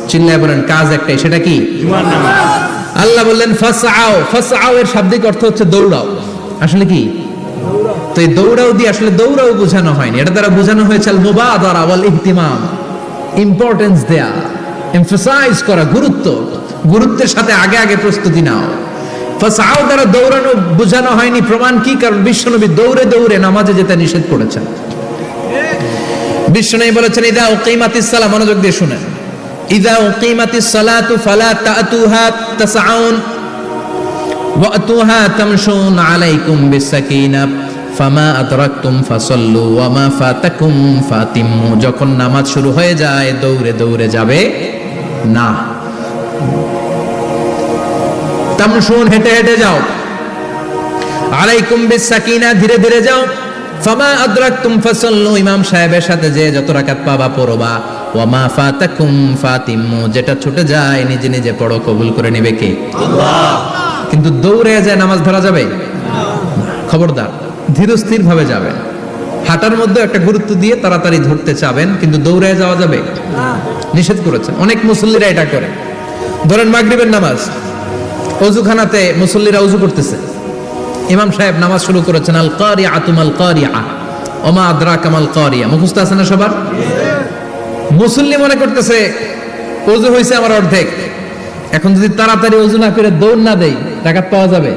চিল্লায় বলেন কাজ একটাই, সেটা কি? জুমার নামাজ। আল্লাহ বললেন ফাসআউ, ফাসআউ এর শাব্দিক অর্থ হচ্ছে দৌড়াও। আসলে কি? তো এই দৌড়াও দিয়ে আসলে দৌড়াও বোঝানো হয়নি, এটা দ্বারা বোঝানো হয়েছে আল মুবাদারা ওয়াল ইহতিমাম, ইম্পর্টেন্স দেয়া, এমফাসাইজ করা, গুরুত্ব, গুরুত্বের সাথে আগে আগে প্রস্তুতি নাও। ফাসআউ দ্বারা দৌড়ানো বোঝানো হয়নি। প্রমাণ কি? কারণ বিশ্বনবী দৌড়ে দৌড়ে নামাজে যেতে নিষেধ করেছেন। বিশ্বনবী বলেছেন ইদা উকিমাতিস সালাহ, মনোযোগ দিয়ে শুনেন, ইযা উকিমাতিস সালাতু ফালা তা'তুহা তাসআউন ওয়া আতুহা তামশুন আলাইকুম বিসাকিনাহ ফামা আদরাকতুম ফাসাল্লু ওয়া মা ফাতাকুম ফাতিম্মু। যখন নামাজ শুরু হয়ে যায় দৌড়ে দৌড়ে যাবে না। তামশুন হেঁটে হেঁটে যাও, আলাইকুম বিসাকিনা ধীরে ধীরে যাও, ফামা আদরাকতুম ফাসাল্লু ইমাম সাহেবের সাথে যে যত রাকাত পাবা পড়বা, ওয়া মা ফাতাকুম ফাতিম্মু যেটা ছুটে যায় নিজে নিজে পড়ো, কবুল করে নেবে কে? আল্লাহ। কিন্তু দৌড়ে যায় নামাজ ধরা যাবে না। খবরদার, ধীরস্থির ভাবে যাবেন। হাঁটার মধ্যে একটা গুরুত্ব দিয়ে তাড়াতাড়ি ধরতে চাবেন, কিন্তু দৌড়ে যাওয়া যাবে না, নিষেধ করেছেন। অনেক মুসল্লিরা এটা করে। ধরেন মাগরিবের নামাজ, ওযুখানাতে মুসল্লিরা ওযু করতেছে, ইমাম সাহেব নামাজ শুরু করেছেন, আল কারিআতু মাল কারিআ ওয়া মা আদরাকা মাল কারিআ। মুখস্থ আছে না সবার? মুসল্লি মনে করতেছে ওযু হইছে আমার অর্ধেক, এখন যদি তাড়াতাড়ি ওযু না করে দৌড় না দেই রাকাত পাওয়া যাবে?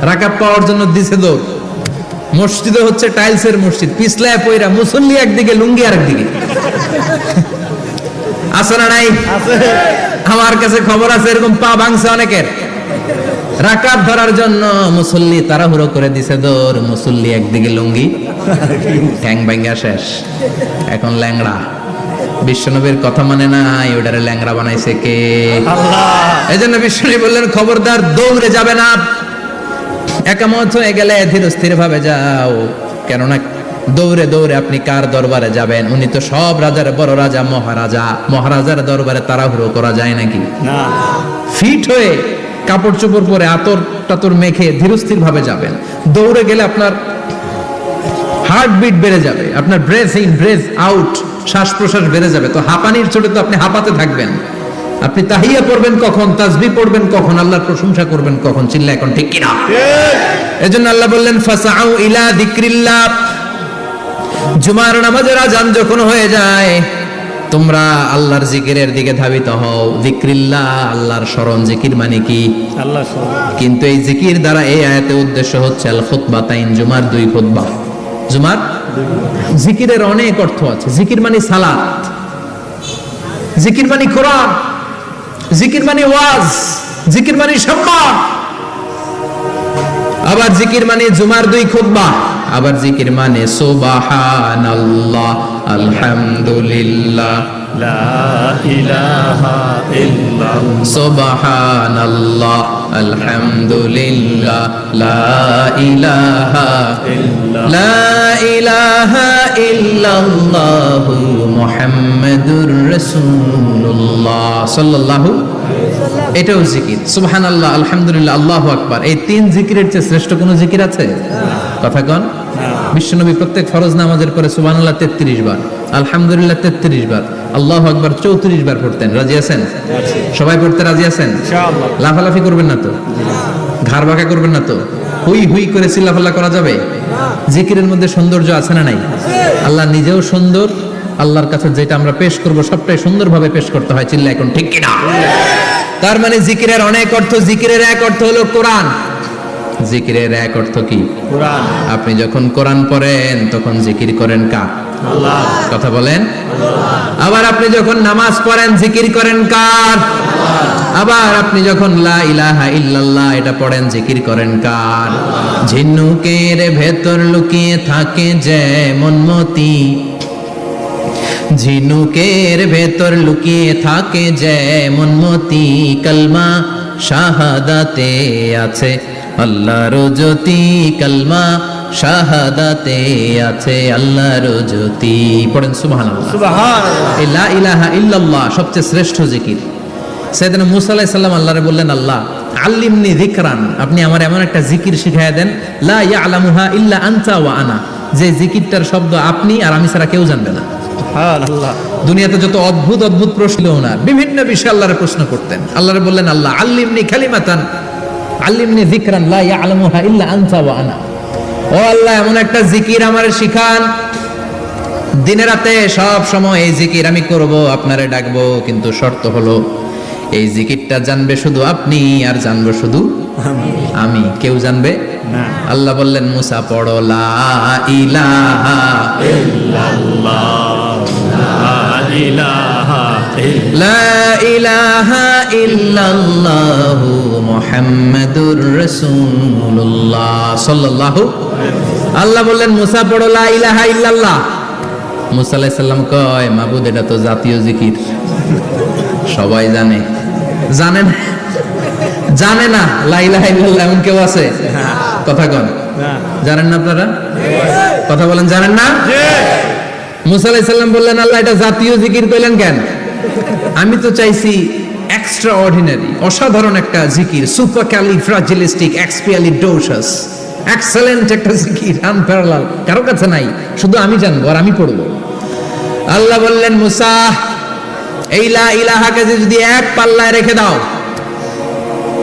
রাকাত পাওয়ার জন্য দিছে দৌড়। মসজিদে হচ্ছে টাইলসের মসজিদ, পিছলায় পয়রা মুসল্লি একদিকে, লুঙ্গি আরেকদিকে। আছে না নাই? আমার কাছে খবর আছে এরকম পা ভাঙছে অনেকের। রাকাত ধরার জন্য মুসল্লি তাড়াহুড়ো করে দিছে দৌড়, মুসল্লি একদিকে লুঙ্গি, ঠ্যাং ভাঙা শেষ, এখন ল্যাংড়া। বিশ্বনবীর কথা মানে নাই, ওটারে ল্যাংড়া বানাইছে কে? আল্লাহ। এজন্য বিশ্বনবী বললেন খবরদার দৌড়ে যাবে না, একামত হয়ে গেলে ধীর স্থির ভাবে যাও। কেননা দৌড়ে দৌড়ে আপনি কার দরবারে যাবেন? উনি তো সব রাজার বড় রাজা, মহারাজা। মহারাজার দরবারে তাড়াহুড়ো করা যায় নাকি? না। ফিট হয়ে কাপড় চোপড় পরে আতর টাতর মেখে ধীরস্থির ভাবে যাবেন। দৌড়ে গেলে আপনার হার্টবিট বেড়ে যাবে, আপনার ব্রেথ ইন ব্রেথ আউট, শ্বাস প্রশ্বাস বেড়ে যাবে। তো হাঁপানির চোটে তো আপনি হাঁপাতে থাকবেন। আপনি তাহিয়া পড়বেন কখন, তাসবিহ পড়বেন কখন, আল্লাহর প্রশংসা করবেন কখন? চিল্লা এখন ঠিক কিনা? এজন্য আল্লাহ বললেন ফাসাউ ইলা যিকরিল্লাহ। জুমার নামাজের আযান যখন হয়ে যায় তোমরা আল্লাহর জিকিরের দিকে ধাবিত হও। যিকরিল্লাহ, আল্লাহর স্মরণ। জিকির মানে কি? আল্লাহর স্মরণ। কিন্তু এই জিকির দ্বারা এই আয়াতের উদ্দেশ্য হচ্ছে আল খুতবাতাইন, জুমার দুই খুতবা। জুমার জিকিরের অনেক অর্থ আছে। জিকির মানে সালাত, জিকির মানে কোরআন, জিকির মানে ওয়াজ, জিকির মানে সম্মান। আবার জিকির মানে জুমার দুই খুতবা। আবার জিকির মানে সুবহানাল্লাহ, আলহামদুলিল্লাহ, লা ইলাহা ইল্লাল্লাহ, সুবহানাল্লাহ, আলহামদুলিল্লাহ, লা ইলাহা ইল্লাল্লাহ, লা ইলাহা ইল্লাল্লাহু মুহাম্মাদুর রাসূলুল্লাহ সাল্লাল্লাহু। এটাও জিকির। সুবহানাল্লাহ, আলহামদুলিল্লাহ, আল্লাহু আকবার। এই তিন জিকিরের চেয়ে শ্রেষ্ঠ কোনো জিকির আছে? কথা কন। বিশ্বনবী প্রত্যেক ফরজ নামাজের পরে সুবহানাল্লাহ 33 বার, আলহামদুলিল্লাহ 33 বার, আল্লাহু আকবার 34 বার পড়তেন। রাজি আছেন? সবাই পড়তে রাজি আছেন? ইনশাআল্লাহ। লাফালাফি করবেন না তো? ঘাড় বাঁকা করবেন না তো? হুই হুই করে চিল্লাফাল্লা করা যাবে? জিকিরের মধ্যে সৌন্দর্য আছে না নাই? আল্লাহ নিজেও সুন্দর। আল্লাহর কাছে যেটা আমরা পেশ করব সবটাই সুন্দরভাবে পেশ করতে হয়। চিল্লা এখন ঠিক কিনা? তার মানে জিকিরের অনেক অর্থ। জিকিরের এক অর্থ হলো কোরআন। জিকিরের এক অর্থ কি? কোরআন। আপনি যখন কোরআন পড়েন তখন জিকির করেন কার? আল্লাহ। কথা বলেন। আবার আপনি যখন নামাজ পড়েন জিকির করেন কার? আল্লাহ। আবার আপনি যখন লা ইলাহা ইল্লাল্লাহ এটা পড়েন জিকির করেন কার? ঝিনুকের ভেতর লুকিয়ে থাকে যেমন মতি, ঝিনুকের ভেতর লুকিয়ে থাকে যেমন মতি, কালমা শাহাদাতে আছে আল্লাহর জ্যোতি, কালমা শাহাদাতে আছে আল্লাহর জ্যোতি। পড়েন সুবহানাল্লাহ। সুবহানাল্লাহ। এই লা ইলাহা ইল্লাল্লাহ সবচেয়ে শ্রেষ্ঠ জিকির। সাইয়েদনা মুসা আলাইহিস সালাম আল্লাহরে বললেন, আল্লাহ আল্লিমনি যিকরান, আপনি আমার এমন একটা জিকির শিখাইয়া দেন, লা ইয়ালামুহা ইল্লা আনতা ওয়া আনা, যে জিকিরটার শব্দ আপনি আর আমি ছাড়া কেউ জানবে না। সুবহানাল্লাহ। দুনিয়াতে যত অদ্ভুত অদ্ভুত প্রশ্ন ওনার, বিভিন্ন বিষয়ে আল্লাহরে প্রশ্ন করতেন। আল্লাহরে বললেন, আল্লাহ আল্লিমনি কালিমাতান, আল্লিমনি যিকরান লা ইয়ালামুহা ইল্লা আনতা ওয়া আনা। ও আল্লাহ এমন একটা জিকির আমারে শিখান, দিনে রাতে সব সময় এই জিকির আমি করব, আপনারে ডাকবো, কিন্তু শর্ত হলো এই জিকিরটা জানবে শুধু আপনি আর জানবো শুধু আমি, কেউ জানবে না। আল্লাহ বললেন, মুসা পড়ো লা ইলাহা ইল্লাল্লাহ, লা ইলাহা লা ইলাহা ইল্লাল্লাহু মুহাম্মাদুর রাসূলুল্লাহ সাল্লাল্লাহু। আল্লাহ বললেন মুসা পড়ো লা ইলাহা ইল্লাল্লাহ। মুসা আলাইহিস সালাম কয় মাবুদ এটা তো জাতীয় জিকির, সবাই জানে। জানেন জানে না লা ইলাহা ইল্লাল্লাহ এমন কেউ আছে? কথা কন, জানেন না আপনারা? কথা বলেন, জানেন না? মুসা আলাইহিস সালাম বললেন আল্লাহ এটা জাতীয় জিকির কইলেন কেন? আমি তো চাইছি এক্সট্রা অর্ডিনারি, অসাধারণ একটা জিকির, সুপারক্যালিফ্রাজিলিস্টিক এক্সপিয়ালিডোসাস, এক্সেলেন্ট একটা জিকির, আনপ্যারালাল, কারো কাছে নাই, শুধু আমি জানবো আর আমি পড়বো। আল্লাহ বললেন মুসা এই লা ইলাহাকে যদি এক পাল্লায় রেখে দাও,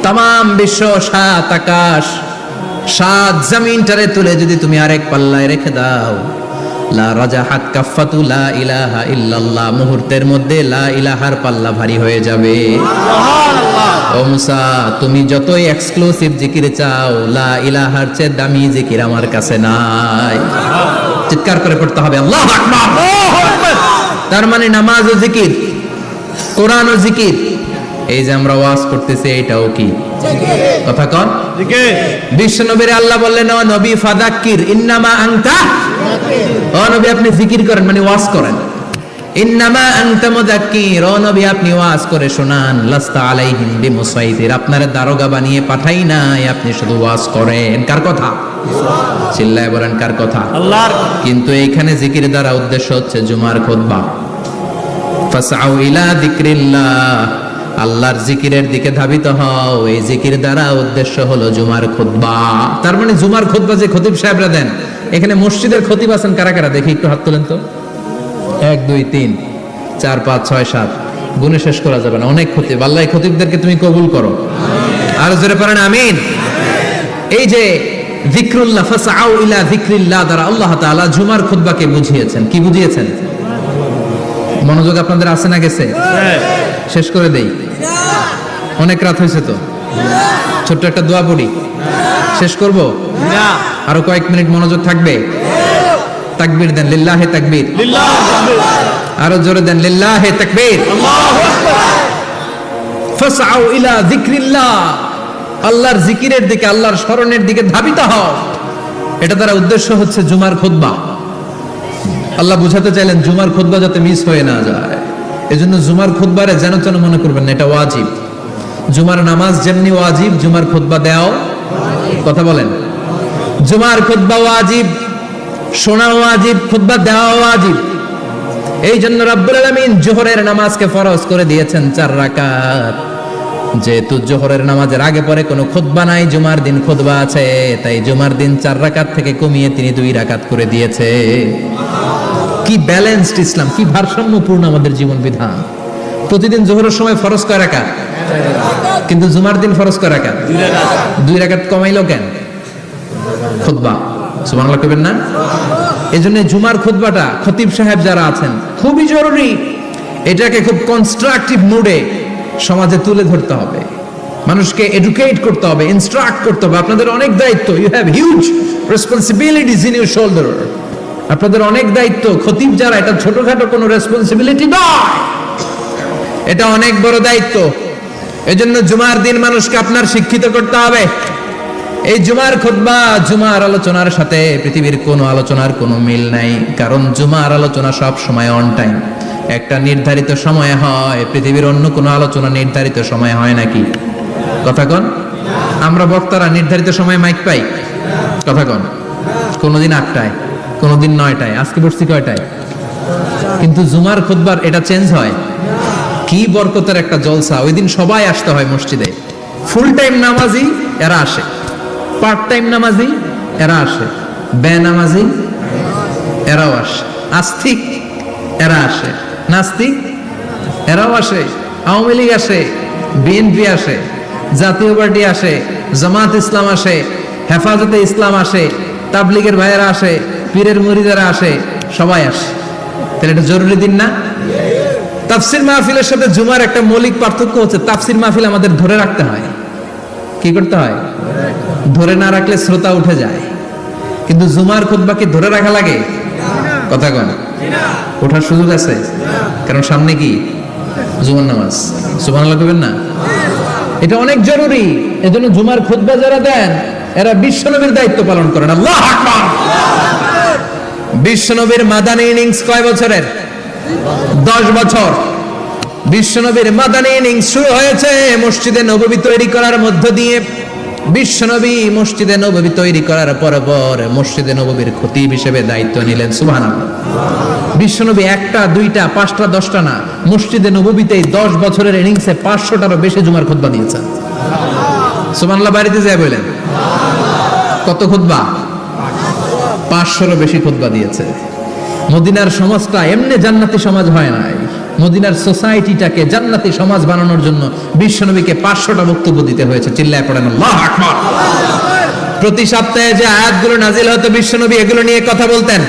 তাম বিশ্ব, সাত আকাশ, সাত জমিনটারে তুলে যদি তুমি আরেক পাল্লায় রেখে দাও, লা রাজাহাত কাফাতু লা ইলাহা ইল্লাল্লাহ, মুহূর্তের মধ্যে লা ইলাহার পাল্লা ভারী হয়ে যাবে। ও মুসা তুমি যতই এক্সক্লুসিভ জিকির চাও, লা ইলাহার চেয়ে দামি জিকির আমার কাছে নাই। চিৎকার করে পড়তে হবে আল্লাহু আকবার। তার মানে নামাজ ও জিকির, কোরআন ও জিকির, এই যে আমরা ওয়াজ করতেছি এটাও কি কথা কন? বিশ্ব নবীর আল্লাহ বললেন ও নবী ফাদাক্কির ইন্নামা আনতা, ও নবী আপনি জিকির করেন মানে ওয়াজ করেন। ইন্নামা আনতা মুযাক্কির, ও নবী আপনি ওয়াজ করে শোনান। লাস্তা আলাইহিম বিমুসাইতির, আপনার দারোগা বানিয়ে পাঠাই নাই, আপনি শুধু ওয়াজ করেন। কার কথা? চিল্লায় বলেন কার কথা? আল্লাহর। কিন্তু এইখানে জিকির দ্বারা উদ্দেশ্য হচ্ছে জুমার খুতবা। ফাসআউ ইলা যিকরিল্লাহ, আল্লাহর জিকিরের দিকে ধাবিত হও, এই জিকির দ্বারা উদ্দেশ্য হলো জুমার খুতবা। তার মানে জুমার খুতবা যে খতিব সাহেবরা দেন, এখানে মসজিদের খতিব আছেন কারা কারা দেখি একটু হাত তোলেন তো। 1 2 3 4 5 6 7 গুণে শেষ করা যাবে না, অনেক খতিব। আল্লাহ এই খতিবদেরকে তুমি কবুল করো, আর জোরে পড়েন আমিন। এই যে যিকরুল্লাহ, ফাসআউ ইলা যিকরিল্লাহ দ্বারা আল্লাহ তাআলা জুমার খুতবাকে বুঝিয়েছেন। কি বুঝিয়েছেন? মনোযোগ আপনাদের আছে না গেছে? শেষ করে দেই, অনেক রাত হয়েছে তো, ছোট্ট একটা দোয়া পড়ি, শেষ করব? আরো কয়েক মিনিট মনোযোগ থাকবে? তাকবীর দেন, লিল্লাহে তাকবীর। আরো জোরে দেন, লিল্লাহে তাকবীর। ফাসআউ ইলা যিকরিল্লাহ, আল্লাহর জিকিরের দিকে, আল্লাহর স্মরণের দিকে ধাবিত হও। এটা তার উদ্দেশ্য হচ্ছে জুমার খুতবা। আল্লাহ বুঝাতে চাইলেন জুমার খুতবা যাতে মিস হয়ে না যায়, এজন্য জুমার খুতবারে যেন তেন মনে করবেন না, এটা ওয়াজিব। জুমার নামাজ যেমনি ওয়াজিব, জুমার খুতবা দেওয়াও, কথা বলেন, জুমার খুতবা ওয়াজিব, শোনা ওয়াজিব, খুতবা দেওয়া ওয়াজিব। এই জন্য রাব্বুল আলামিন জোহরের নামাজকে ফরজ করে দিয়েছেন 4 রাকাত। যেহেতু জোহরের নামাজের আগে পরে কোনো খুতবা নাই, জুমার দিন খুতবা আছে, তাই জুমার দিন 4 রাকাত থেকে কমিয়ে তিনি 2 রাকাত করে দিয়েছে। কি ব্যালেন্সড ইসলাম, কি ভারসাম্যপূর্ণ আমাদের জীবন বিধান। প্রতিদিন জোহরের সময় ফরজ কয় রাকাত, কিন্তু জুমার দিন ফরজ কয় রাকাত? 2 রাকাত কমাইলো কেন? খুতবা, সুবহানাল্লাহ কইবেন না? এজন্য জুমার খুতবাটা খতিব সাহেব যারা আছেন খুবই জরুরি। এটাকে খুব কনস্ট্রাকটিভ মুডে সমাজে তুলে ধরতে হবে, মানুষকে এডুকেট করতে হবে, ইনস্ট্রাক্ট করতে হবে। আপনাদের অনেক দায়িত্ব, you have huge responsibilities in your shoulder. আপনাদের অনেক দায়িত্ব। খতিব যারা, এটা ছোটখাটো কোনো রেসপন্সিবিলিটি নয়, এটা অনেক বড় দায়িত্ব। এজন্য জুমার দিন মানুষকে আপনার শিক্ষিত করতে হবে। এই জুমার খুতবা, জুমার আলোচনার সাথে পৃথিবীর কোনো আলোচনার কোনো মিল নাই, কারণ জুমার আলোচনা সব সময় অন টাইম, একটা নির্ধারিত সময় হয়। পৃথিবীর অন্য কোনো আলোচনা নির্ধারিত সময় হয় নাকি? কথা কন। আমরা বক্তারা নির্ধারিত সময় মাইক পাই? কথা কন। কোনোদিন 8টায়, কোনোদিন 9টায়, আজকে বসছি কয়টায়? কিন্তু জুমার খুতবার এটা চেঞ্জ হয়। কি বরকতের একটা জলসা! ওই দিন সবাই আসতে হয় মসজিদে। ফুল টাইম নামাজি এরা আসে, পার্ট টাইম নামাজি এরা আসে, বেনামাজি এরাও আসে, আস্তিক এরা আসে, নাস্তিক এরাও আসে, আওয়ামী লীগ আসে, বিএনপি আসে, জাতীয় পার্টি আসে, জামাত ইসলাম আসে, হেফাজতে ইসলাম আসে, তাবলিগের ভাইয়েরা আসে, পীরের মুরিদেরা আসে, সবাই আসে। তাহলে এটা জরুরি দিন না? তাফসির মাহফিলের সাথে জুমার একটা মৌলিক পার্থক্য হচ্ছে, তাফসির মাহফিল আমাদের ধরে রাখতে হয়। কি করতে হয়? ধরে না রাখলে শ্রোতা উঠে যায়। কিন্তু জুমার খুতবা কি ধরে রাখা লাগে? কথা কন। ওঠার সুযোগ আছে, কারণ সামনে কি জুমার নামাজ। সুবহানাল্লাহ কইবেন না? এটা অনেক জরুরি। এজন্য জুমার খুতবা যারা দেন এরা বিশ্বনবীর দায়িত্ব পালন করেন। আল্লাহু আকবার। বিশ্বনবীর মাদানী ইনিংস কয় বছরের? 10 বছর। বিশ্বনবীর মাদানী ইনিংস শুরু হয়েছে মসজিদে নববী তৈরি করার মধ্য দিয়ে। বিশ্বনবী মসজিদে নববী তৈরি করার পর মসজিদে নববীর খতিব হিসেবে দায়িত্ব নিলেন। সুবহানাল্লাহ। বিশ্বনবী একটা, দুইটা, পাঁচটা, 10টা না, মসজিদে নববীতেই 10 বছরের ইনিংসে 500টারও বেশি জুমার খুতবা দিয়েছেন। সুবহানাল্লাহ। বাড়িতে যায় বলেন কত খুতবা? 500রও বেশি খুতবা দিয়েছে। মদিনার সমাজটা এমনি জান্নাতি সমাজ হয় নাই। মদিনার সোসাইটিটাকে জান্নাতি সমাজ বানানোর জন্য বিশ্বনবীকে 500টা বক্তব্য দিতে হয়েছে। চিল্লায় পড়েন আল্লাহু আকবার। প্রতি সপ্তাহে যে আয়াতগুলো নাজিল হতো বিশ্বনবী এগুলো নিয়ে কথা বলতেন।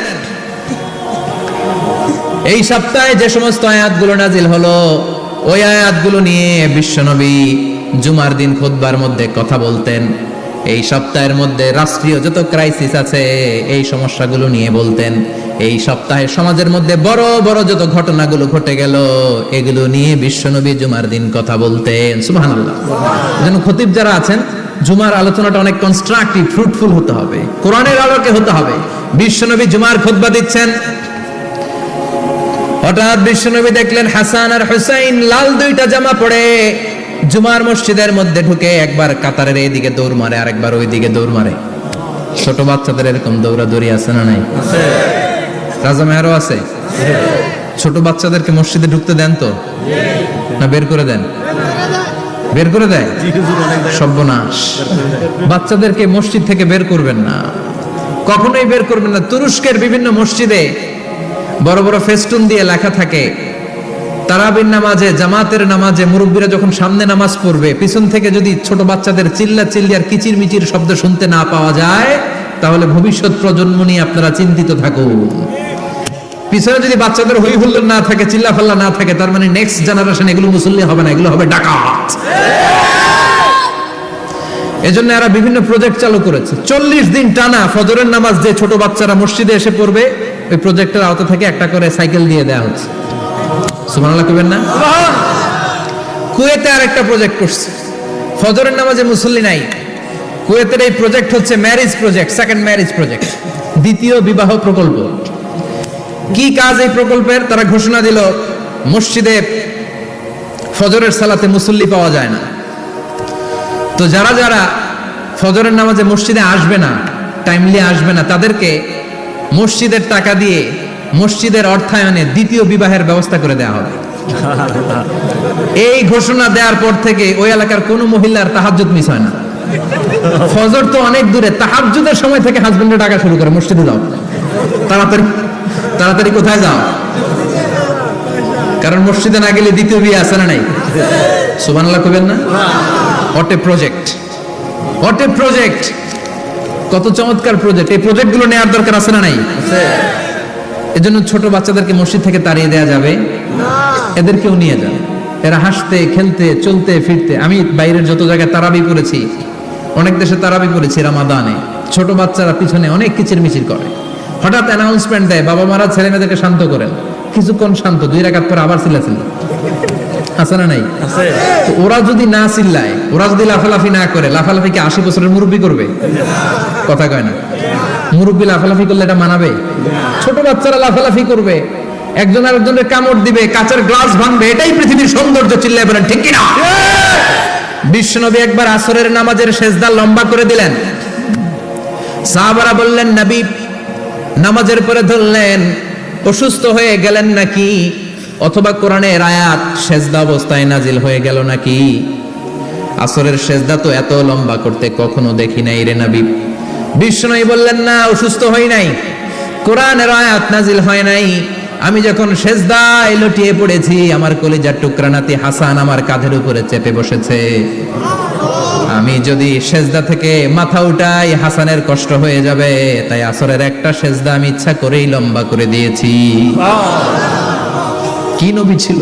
এই সপ্তাহে যে সমস্ত আয়াতগুলো নাজিল হলো ওই আয়াতগুলো নিয়ে বিশ্বনবী জুমার দিন খুতবার মধ্যে কথা বলতেন। এই সপ্তাহের মধ্যে রাষ্ট্রীয় যত ক্রাইসিস আছে এই সমস্যাগুলো নিয়ে বলতেন। এই সপ্তাহে সমাজের মধ্যে বড় বড় যত ঘটনাগুলো ঘটে গেল এগুলো নিয়ে বিশ্বনবী জুমার দিন কথা বলতেন। সুবহানাল্লাহ। যেন খতিব যারা আছেন জুমার আলোচনাটা অনেক কনস্ট্রাকটিভ, ফ্রুটফুল হতে হবে, কোরআনের আলোকে হতে হবে। বিশ্বনবী জুমার খুতবা দিচ্ছেন, হঠাৎ বিশ্বনবী দেখলেন হাসান আর হুসাইন লাল 2টা জামা পরে জুমার মসজিদের মধ্যে ঢুকে একবার কাতারের এইদিকে দৌড় মারে আর একবার ওইদিকে দৌড় মারে। ছোট বাচ্চাদের এরকম দৌড়াদৌড়ি আছে না নাই? রাজা মেহরও আছে। ছোট বাচ্চাদেরকে মসজিদে ঢুকতে দেন তো না বের করে দেন? বের করে দেয়। সর্বনাশ। বাচ্চাদেরকে মসজিদ থেকে বের করবেন না, কখনোই বের করবেন না। তুরস্কের বিভিন্ন মসজিদে বড় বড় ফেস্টুন দিয়ে লেখা থাকে তারাবির নামাজে, জামাতের নামাজে মুরব্বীরা যখন সামনে নামাজ পড়বে পিছন থেকে যদি ছোট বাচ্চাদের চিল্লা চিল্লি আর কিচির মিচির শব্দ শুনতে না পাওয়া যায় তাহলে ভবিষ্যৎ প্রজন্ম নিয়ে আপনারা চিন্তিত থাকুন। পিছনে যদি বাচ্চাদের হই হুল্লোড় না থাকে, চিল্লা ফাল্লা না থাকে, তার মানে নেক্সট জেনারেশন এগুলো মুসল্লি হবে না, এগুলো হবে ডাকাত। এজন্য এরা বিভিন্ন প্রজেক্ট চালু করেছে। 40 দিন টানা ফজরের নামাজ যে ছোট বাচ্চারা মসজিদে এসে পড়বে ওই প্রজেক্টের আওতা থেকে একটা করে সাইকেল দিয়ে দেওয়া হচ্ছে। সুবহানাল্লাহ কইবেন না? কুয়েতে আরেকটা প্রজেক্ট করছে, ফজরের নামাজে মুসল্লি নাই। কুয়েতের এই প্রজেক্ট হচ্ছে marriage project, second marriage project, দ্বিতীয় বিবাহ প্রকল্প। কি কাজ এই প্রকল্পের? তারা ঘোষণা দিল মসজিদে ফজরের সালাতে মুসল্লি পাওয়া যায় না, তো যারা যারা ফজরের নামাজে মসজিদে আসবে না, টাইমলি আসবে না, তাদেরকে মসজিদের টাকা দিয়ে মসজিদের অর্থায়নে দ্বিতীয় বিবাহের ব্যবস্থা করে দেওয়া হবে। এই ঘোষণা দেওয়ার পর থেকে ওই এলাকার কোনো মহিলার তাহাজ্জুদ মিস হয় না। ফজর তো অনেক দূরে, তাহাজ্জুদের সময় থেকে হাজবেন্ডের টাকা শুরু করে মসজিদে যাও, তাড়াতাড়ি তাড়াতাড়ি কোথায় যাও, কারণ মসজিদে না গেলে দ্বিতীয় বিয়ে আছে না নাই? সুবহানাল্লাহ কইবেন না? What a project, what a project, কত চমৎকার প্রজেক্ট। এই প্রজেক্টগুলো নেওয়ার দরকার আছে না নাই? এজন্য ছোট বাচ্চাদেরকে মসজিদ থেকে তাড়িয়ে দেওয়া যাবে না, এদেরকেও নিয়ে যান। এরা হাসতে খেলতে চলতে ফিরতে, আমি বাইরের যত জায়গায় তারাবি করেছি, অনেক দেশে তারাবি করেছি রামাদানে, ছোট বাচ্চারা পিছনে অনেক কিচির মিচির করে, হঠাৎ অ্যানাউন্সমেন্ট দেয় বাবা মারা ছেলে মেয়েদেরকে শান্ত করেন, কিছুক্ষণ শান্ত, 2 রাকাত পরে আবার চিল্লাচিল্লি, আছে না নাই? তো ওরা যদি না চিল্লায়, ওরা যদি লাফালাফি না করে, লাফালাফি কি 80 বছরের মুরব্বী করবে? কথা কয় না। মুরব্বী লাফালাফি করলে এটা মানাবে? ছোট বাচ্চারা লাফালাফি করবে, একজন আরেকজনের কামড় দিবে, কাঁচের গ্লাস ভাঙবে, এটাই পৃথিবীর সৌন্দর্য। চিল্লায় বলেন ঠিক কিনা? বিশ্বনবী একবার আসরের নামাজের সেজদা লম্বা করে দিলেন, সাহাবারা বললেন নবী নামাজের পরে ধরলেন অসুস্থ হয়ে গেলেন নাকি, অথবা কোরআনের আয়াত সেজদা অবস্থায় নাজিল হয়ে গেল নাকি? আসরের সেজদা তো এত লম্বা করতে কখনো দেখি নাই রে নবী। বিশ্বনবী বললেন না, অসুস্থ হই নাই, কোরআনের আয়াত নাজিল হয় নাই, আমি যখন সেজদায় লুটিয়ে পড়েছি আমার কলিজার টুকরা নাতি হাসান আমার কাঁধের উপরে চেপে বসেছে, আমি যদি সেজদা থেকে মাথা উঠাই হাসানের কষ্ট হয়ে যাবে, তাই আসরের একটা সেজদা আমি ইচ্ছা করেই লম্বা করে দিয়েছি। কি নবী ছিল,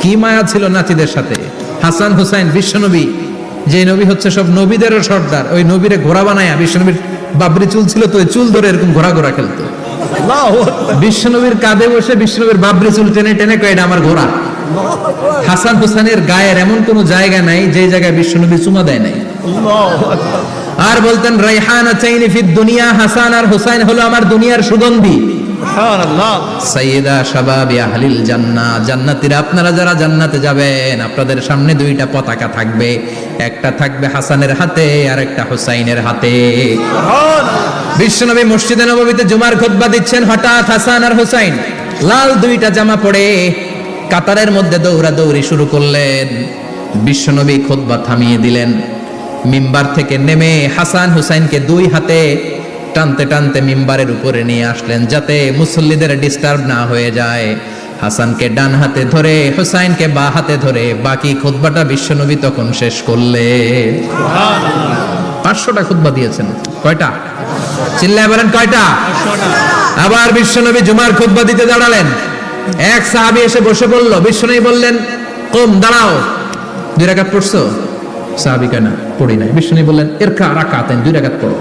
কি মায়া ছিল নাতিদের সাথে। হাসান হুসাইন বিশ্বনবী, যে নবী হচ্ছে সব নবীদেরও সর্দার, ওই নবীরে ঘোড়া বানায়া, বিশ্বনবীর বাবরি চুল ছিল তো ওই চুল ধরে এরকম ঘোড়া ঘোড়া খেলতো, বিশ্বনবীর কাঁধে বসে বিশ্বনবীর বাবরি চুল টেনে টেনে কয় এটা আমার ঘোড়া। হাসান হুসাইনের গায়ের এমন কোন জায়গা নাই যে জায়গায় বিশ্বনবী চুমা দেয় নাই। আল্লাহু আকবার। আর বলতেন রাইহানাতাইনি ফিদ দুনিয়া, হাসান আর হুসাইন হলো আমার দুনিয়ার সুগন্ধি। সুবহানাল্লাহ। সাইয়্যিদা শাবাবি আহলিল জান্নাহ, জান্নাতীরা আপনারা যারা জান্নাতে যাবেন আপনাদের সামনে দুইটা পতাকা থাকবে, একটা থাকবে হাসানের হাতে আর একটা হুসাইনের হাতে। সুবহানাল্লাহ। বিশ্বনবী মসজিদে নববীতে জুমার খুতবা দিচ্ছেন, হঠাৎ হাসান আর হুসাইন লাল দুইটা জামা পরে কাতারের মধ্যে দৌড়াদৌড়ি শুরু করলেন। বিশ্বনবী খুতবা থামিয়ে দিলেন, মিম্বার থেকে নেমে হাসান হুসাইনকে দুই হাতে টানতে টানতে মিম্বারের উপরে নিয়ে আসলেন যাতে মুসল্লিদের ডিস্টার্ব না হয়ে যায়। হাসানকে ডান হাতে ধরে হুসাইনকে বা হাতে ধরে বাকি খুতবাটা বিশ্বনবী তখন শেষ করলেন। 500টা খুতবা দিয়েছেন। কয়টা? চিল্লায় বলেন কয়টা? আবার বিশ্বনবী জুমার খুতবা দিতে দাঁড়ালেন। এক সাহাবী এসে বসে বলল, বিশ্বনবী বললেন কম, দাঁড়াও। 2 রাকাত পড়ছো? সাহাবী কয় না, পড়ি নাই। বিশ্বনবী বললেন ইরকা রাকাতাইন, 2 রাকাত পড়ো।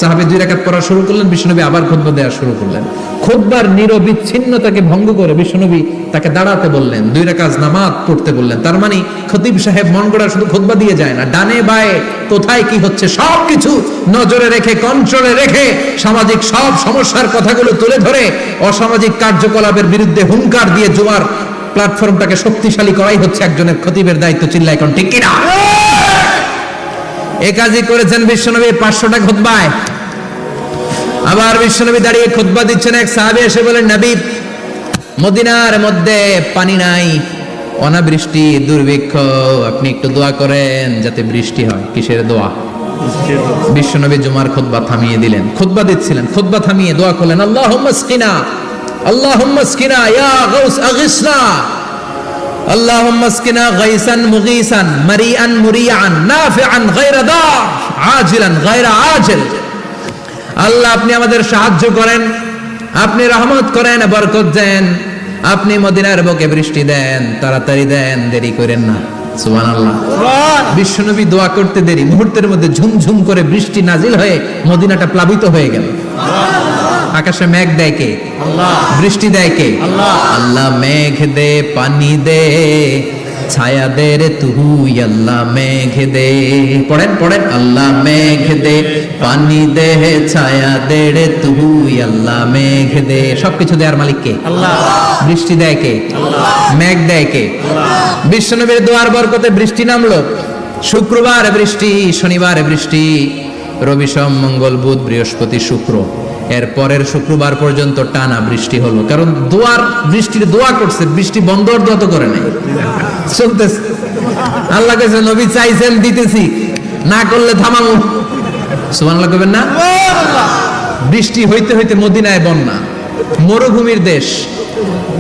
সাহাবী 2 রাকাত পড়া শুরু করলেন, বিশ্বনবী আবার খুতবা দেওয়া শুরু করলেন। খুতবার নিরবিচ্ছিন্নতাকে ভঙ্গ করে বিশ্বনবী তাকে দাঁড়াতে বললেন, 2 রাকাত নামাজ পড়তে বললেন। তার মানে খতিব সাহেব মন গড়া শুধু খুতবা দিয়ে যায় না, ডানে বায়ে কোথায় কি হচ্ছে সবকিছু নজরে রেখে, কন্ট্রোলে রেখে সামাজিক সব সমস্যার কথাগুলো তুলে ধরে অসামাজিক কার্যকলাপের বিরুদ্ধে হুঙ্কার দিয়ে জুমার প্ল্যাটফর্মটাকে শক্তিশালী করাই হচ্ছে একজনের খতিবের দায়িত্ব। চিল্লায় এখন ঠিক কিনা? এই কাজই করেছেন বিশ্বনবী 500টা খুতবায়। আবার বিশ্বনবী দাঁড়িয়ে খুতবা দিচ্ছেন, এক সাহাবী এসে বলেন, নবী মদিনার মধ্যে পানি নাই, অনাবৃষ্টি, দুর্ভিক্ষ, আপনি একটু দোয়া করেন যাতে বৃষ্টি হয়। কিসের দোয়া? বিশ্বনবী জুমার খুতবা থামিয়ে দিলেন, খুতবা দিচ্ছিলেন, খুতবা থামিয়ে দোয়া করলেন, আল্লাহুম্মা স্কিনা, আল্লাহুম্মা স্কিনা ইয়া গাউস আগিসনা, আল্লাহুম্মা স্কিনা গাইসান মুগীসান মারিআন মুরিআন নাফিআন গায়রা দার আজিলান গায়রা আজিল। আল্লাহ আপনি আমাদের সাহায্য করেন, আপনি রহমত করেন, বরকত দেন, আপনি মদিনার বুকে বৃষ্টি দেন, তাড়াতাড়ি দেন, দেরি করেন না। সুবহানাল্লাহ। বিশ্বনবী দোয়া করতে দেরি, মুহূর্তের মধ্যে ঝুমঝুম করে বৃষ্টি নাজিল হয়ে মদিনাটা প্লাবিত হয়ে গেল। আকাশে মেঘ দেয় কে? আল্লাহ। বৃষ্টি দেয় কে? আল্লাহ। আল্লাহ মেঘ দে, পানি দে, ছায়া দে রে তুই, আল্লাহ মেঘ দে। পড়েন পড়েন, আল্লাহ মেঘ দে, পানি দে, ছায়া দে রে তুই, আল্লাহ মেঘ দে। সবকিছু দেওয়ার মালিক কে? আল্লাহ। বৃষ্টি দেয় কে? আল্লাহ। মেঘ দেয় কে? আল্লাহ। বিশ্বনবীর দোয়ার বরকতে বৃষ্টি নামলো। শুক্রবার বৃষ্টি, শনিবার বৃষ্টি, রবি সোম মঙ্গল বুধ বৃহস্পতি শুক্র, এর পরের শুক্রবার পর্যন্ত টানা বৃষ্টি হলো। কারণ দোয়ার বৃষ্টির দোয়া করছে, বৃষ্টি বন্ধর দোয়া তো করে নাই, চলতেছে। আল্লাহ কাছে নবী চাইছেন, দিতেছি, না করলে থামামু। সুবহানাল্লাহ কইবেন না? বৃষ্টি হইতে হইতে মদিনায় বন্যা, মরুভূমির দেশ,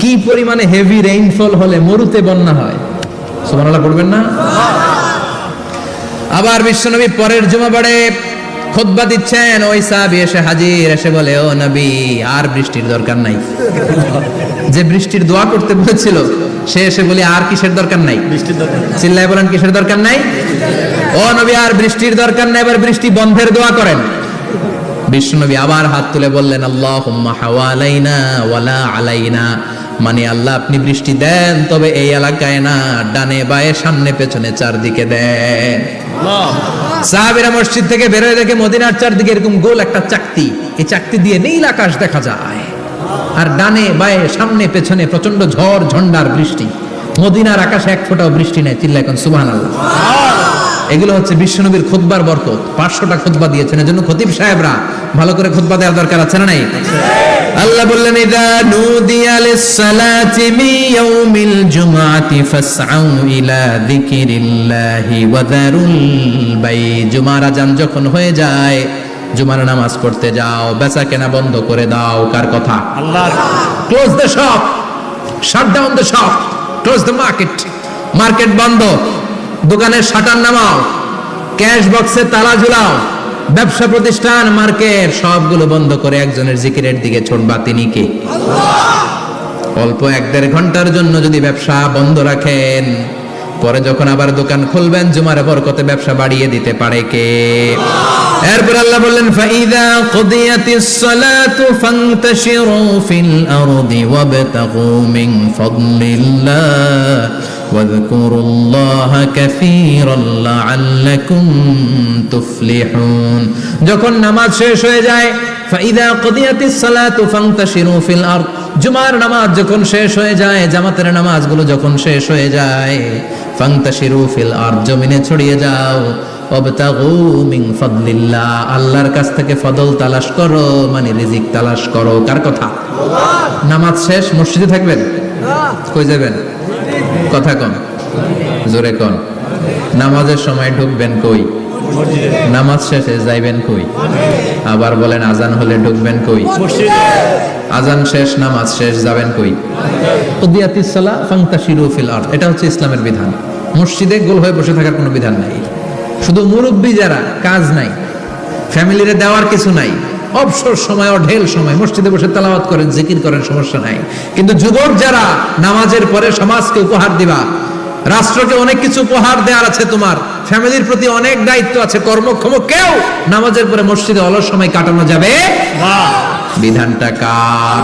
কি পরিমাণে হেভি রেইনফল হলে মরুতে বন্যা হয়। সুবহানাল্লাহ পড়বেন না? আবার বিশ্বনবী পরের জুমাবারে খুতবা দিচ্ছেন, ওই সাহাবী এসে হাজির, এসে বলে, ও নবী আর বৃষ্টির দরকার নাই। যে বৃষ্টির দোয়া করতে বলেছিল সে এসে বলে আর কিসের দরকার নাই? বৃষ্টির দরকার। চিল্লায় বলেন কিসের দরকার নাই? ও নবী আর বৃষ্টির দরকার নাই, এবার বৃষ্টি বন্ধের দোয়া করেন। বিশ্বনবী আবার হাত তুলে বললেন, আল্লাহুম্মা হাওয়ালাইনা ওয়ালা আলাইনা, মানে আল্লাহ আপনি বৃষ্টি দেন, তবে এই এলাকায় না, ডানে বায়ে সামনে পেছনে চারদিকে দেন। সাহাবীরা মসজিদ থেকে বের হয়ে দেখে মদিনার চারদিকে এরকম গোল একটা চাকতি, এই চাকতি দিয়ে নীল আকাশ দেখা যায়, আর ডানে বায়ে সামনে পেছনে প্রচন্ড ঝড় ঝন্ডার বৃষ্টি। মদিনার আকাশে এক ফোঁটাও বৃষ্টি নেই। চিল্লায় এখন সুবহানাল্লাহ। এগুলো হচ্ছে বিশ্বনবীর খুতবার বরকত। 500টা খুতবা দিয়েছেন, এজন্য খতিব সাহেবরা ভালো করে খুতবা দেওয়ার দরকার আছে না নাই? আল্লাহ বললেন, ইদা নুদিয়া লিস-সালাতি মিন ইয়াউমিল জুমআতি ফাসআউ ইলা যিকিরিল্লাহি ওয়া যারুল বাই। জুমার আযান যখন হয়ে যায়, জুমার নামাজ পড়তে যাও, বেচা কেনা বন্ধ করে দাও। কার কথা? আল্লাহর। Close the shop, shut down the shop, close the market. Market বন্ধ, দোকানের শাটার নামাও, ক্যাশ বক্সে তালা ঝুলাও, ব্যবসা প্রতিষ্ঠান, মার্কেট সবগুলো বন্ধ করে একজনের জিকিরের দিকে ছুটবা। তিনি কে? আল্লাহ। অল্প 1-1.5 ঘন্টার জন্য যদি ব্যবসা বন্ধ রাখেন, পরে যখন আবার দোকান খুলবেন জুমার বরকতে ব্যবসা বাড়িয়ে দিতে পারে কে? এরপর আল্লাহ বললেন ফাইদা কুদিয়াতিস সালাতু ফান্তাশিরু ফিল আরদি ওয়াবতাগু মিন ফাদলিল্লাহ ওয়াযকুরুল্লাহা কাসীরান লাআল্লাকুম তুফলিহুন। যখন নামাজ শেষ হয়ে যায়, ফাইদা কুদিয়াতিস সালাতু ফান্তাশিরু ফিল আরদ, জুমার নামাজ যখন শেষ হয়ে যায়, জামাতের নামাজগুলো যখন শেষ হয়ে যায়, ফান্তাশিরু ফিল আরদ, জমিনে ছড়িয়ে যাও, ওয়াবতাগু মিন ফাদলিল্লাহ, আল্লাহর কাছ থেকে ফদল তালাশ করো, মানে রিজিক তালাশ করো। কার কথা? নামাজ শেষ মসজিদে থাকবেন? কই যাবেন? কথা কন, জোরে কন। নামাজের সময় ঢুকবেন কই? নামাজ শেষে যাইবেন কই? আবার বলেন আজান হলে ঢুকবেন কই? আজান শেষ, নামাজ শেষ, যাবেন কই? কুদিয়াতিস সালাহ ফান্তাশিরু ফিল আরদ, এটা হচ্ছে ইসলামের বিধান। মসজিদে গোল হয়ে বসে থাকার কোনো বিধান নাই। শুধু মুরব্বী যারা, কাজ নাই, ফ্যামিলিরে দেওয়ার কিছু নাই, অবসর সময় অঢেল সময় মসজিদে বসে তেলাওয়াত করেন, জিকির করেন, সমস্যা নাই। কিন্তু যুবক যারা, নামাজের পরে সমাজকে উপহার দিবা, রাষ্ট্রকে অনেক কিছু উপহার দেওয়ার আছে, তোমার ফ্যামিলির প্রতি অনেক দায়িত্ব আছে, কর্মক্ষম কেউ নামাজের পরে মসজিদে অলস সময় কাটানো যাবে না। বিধানটা কার?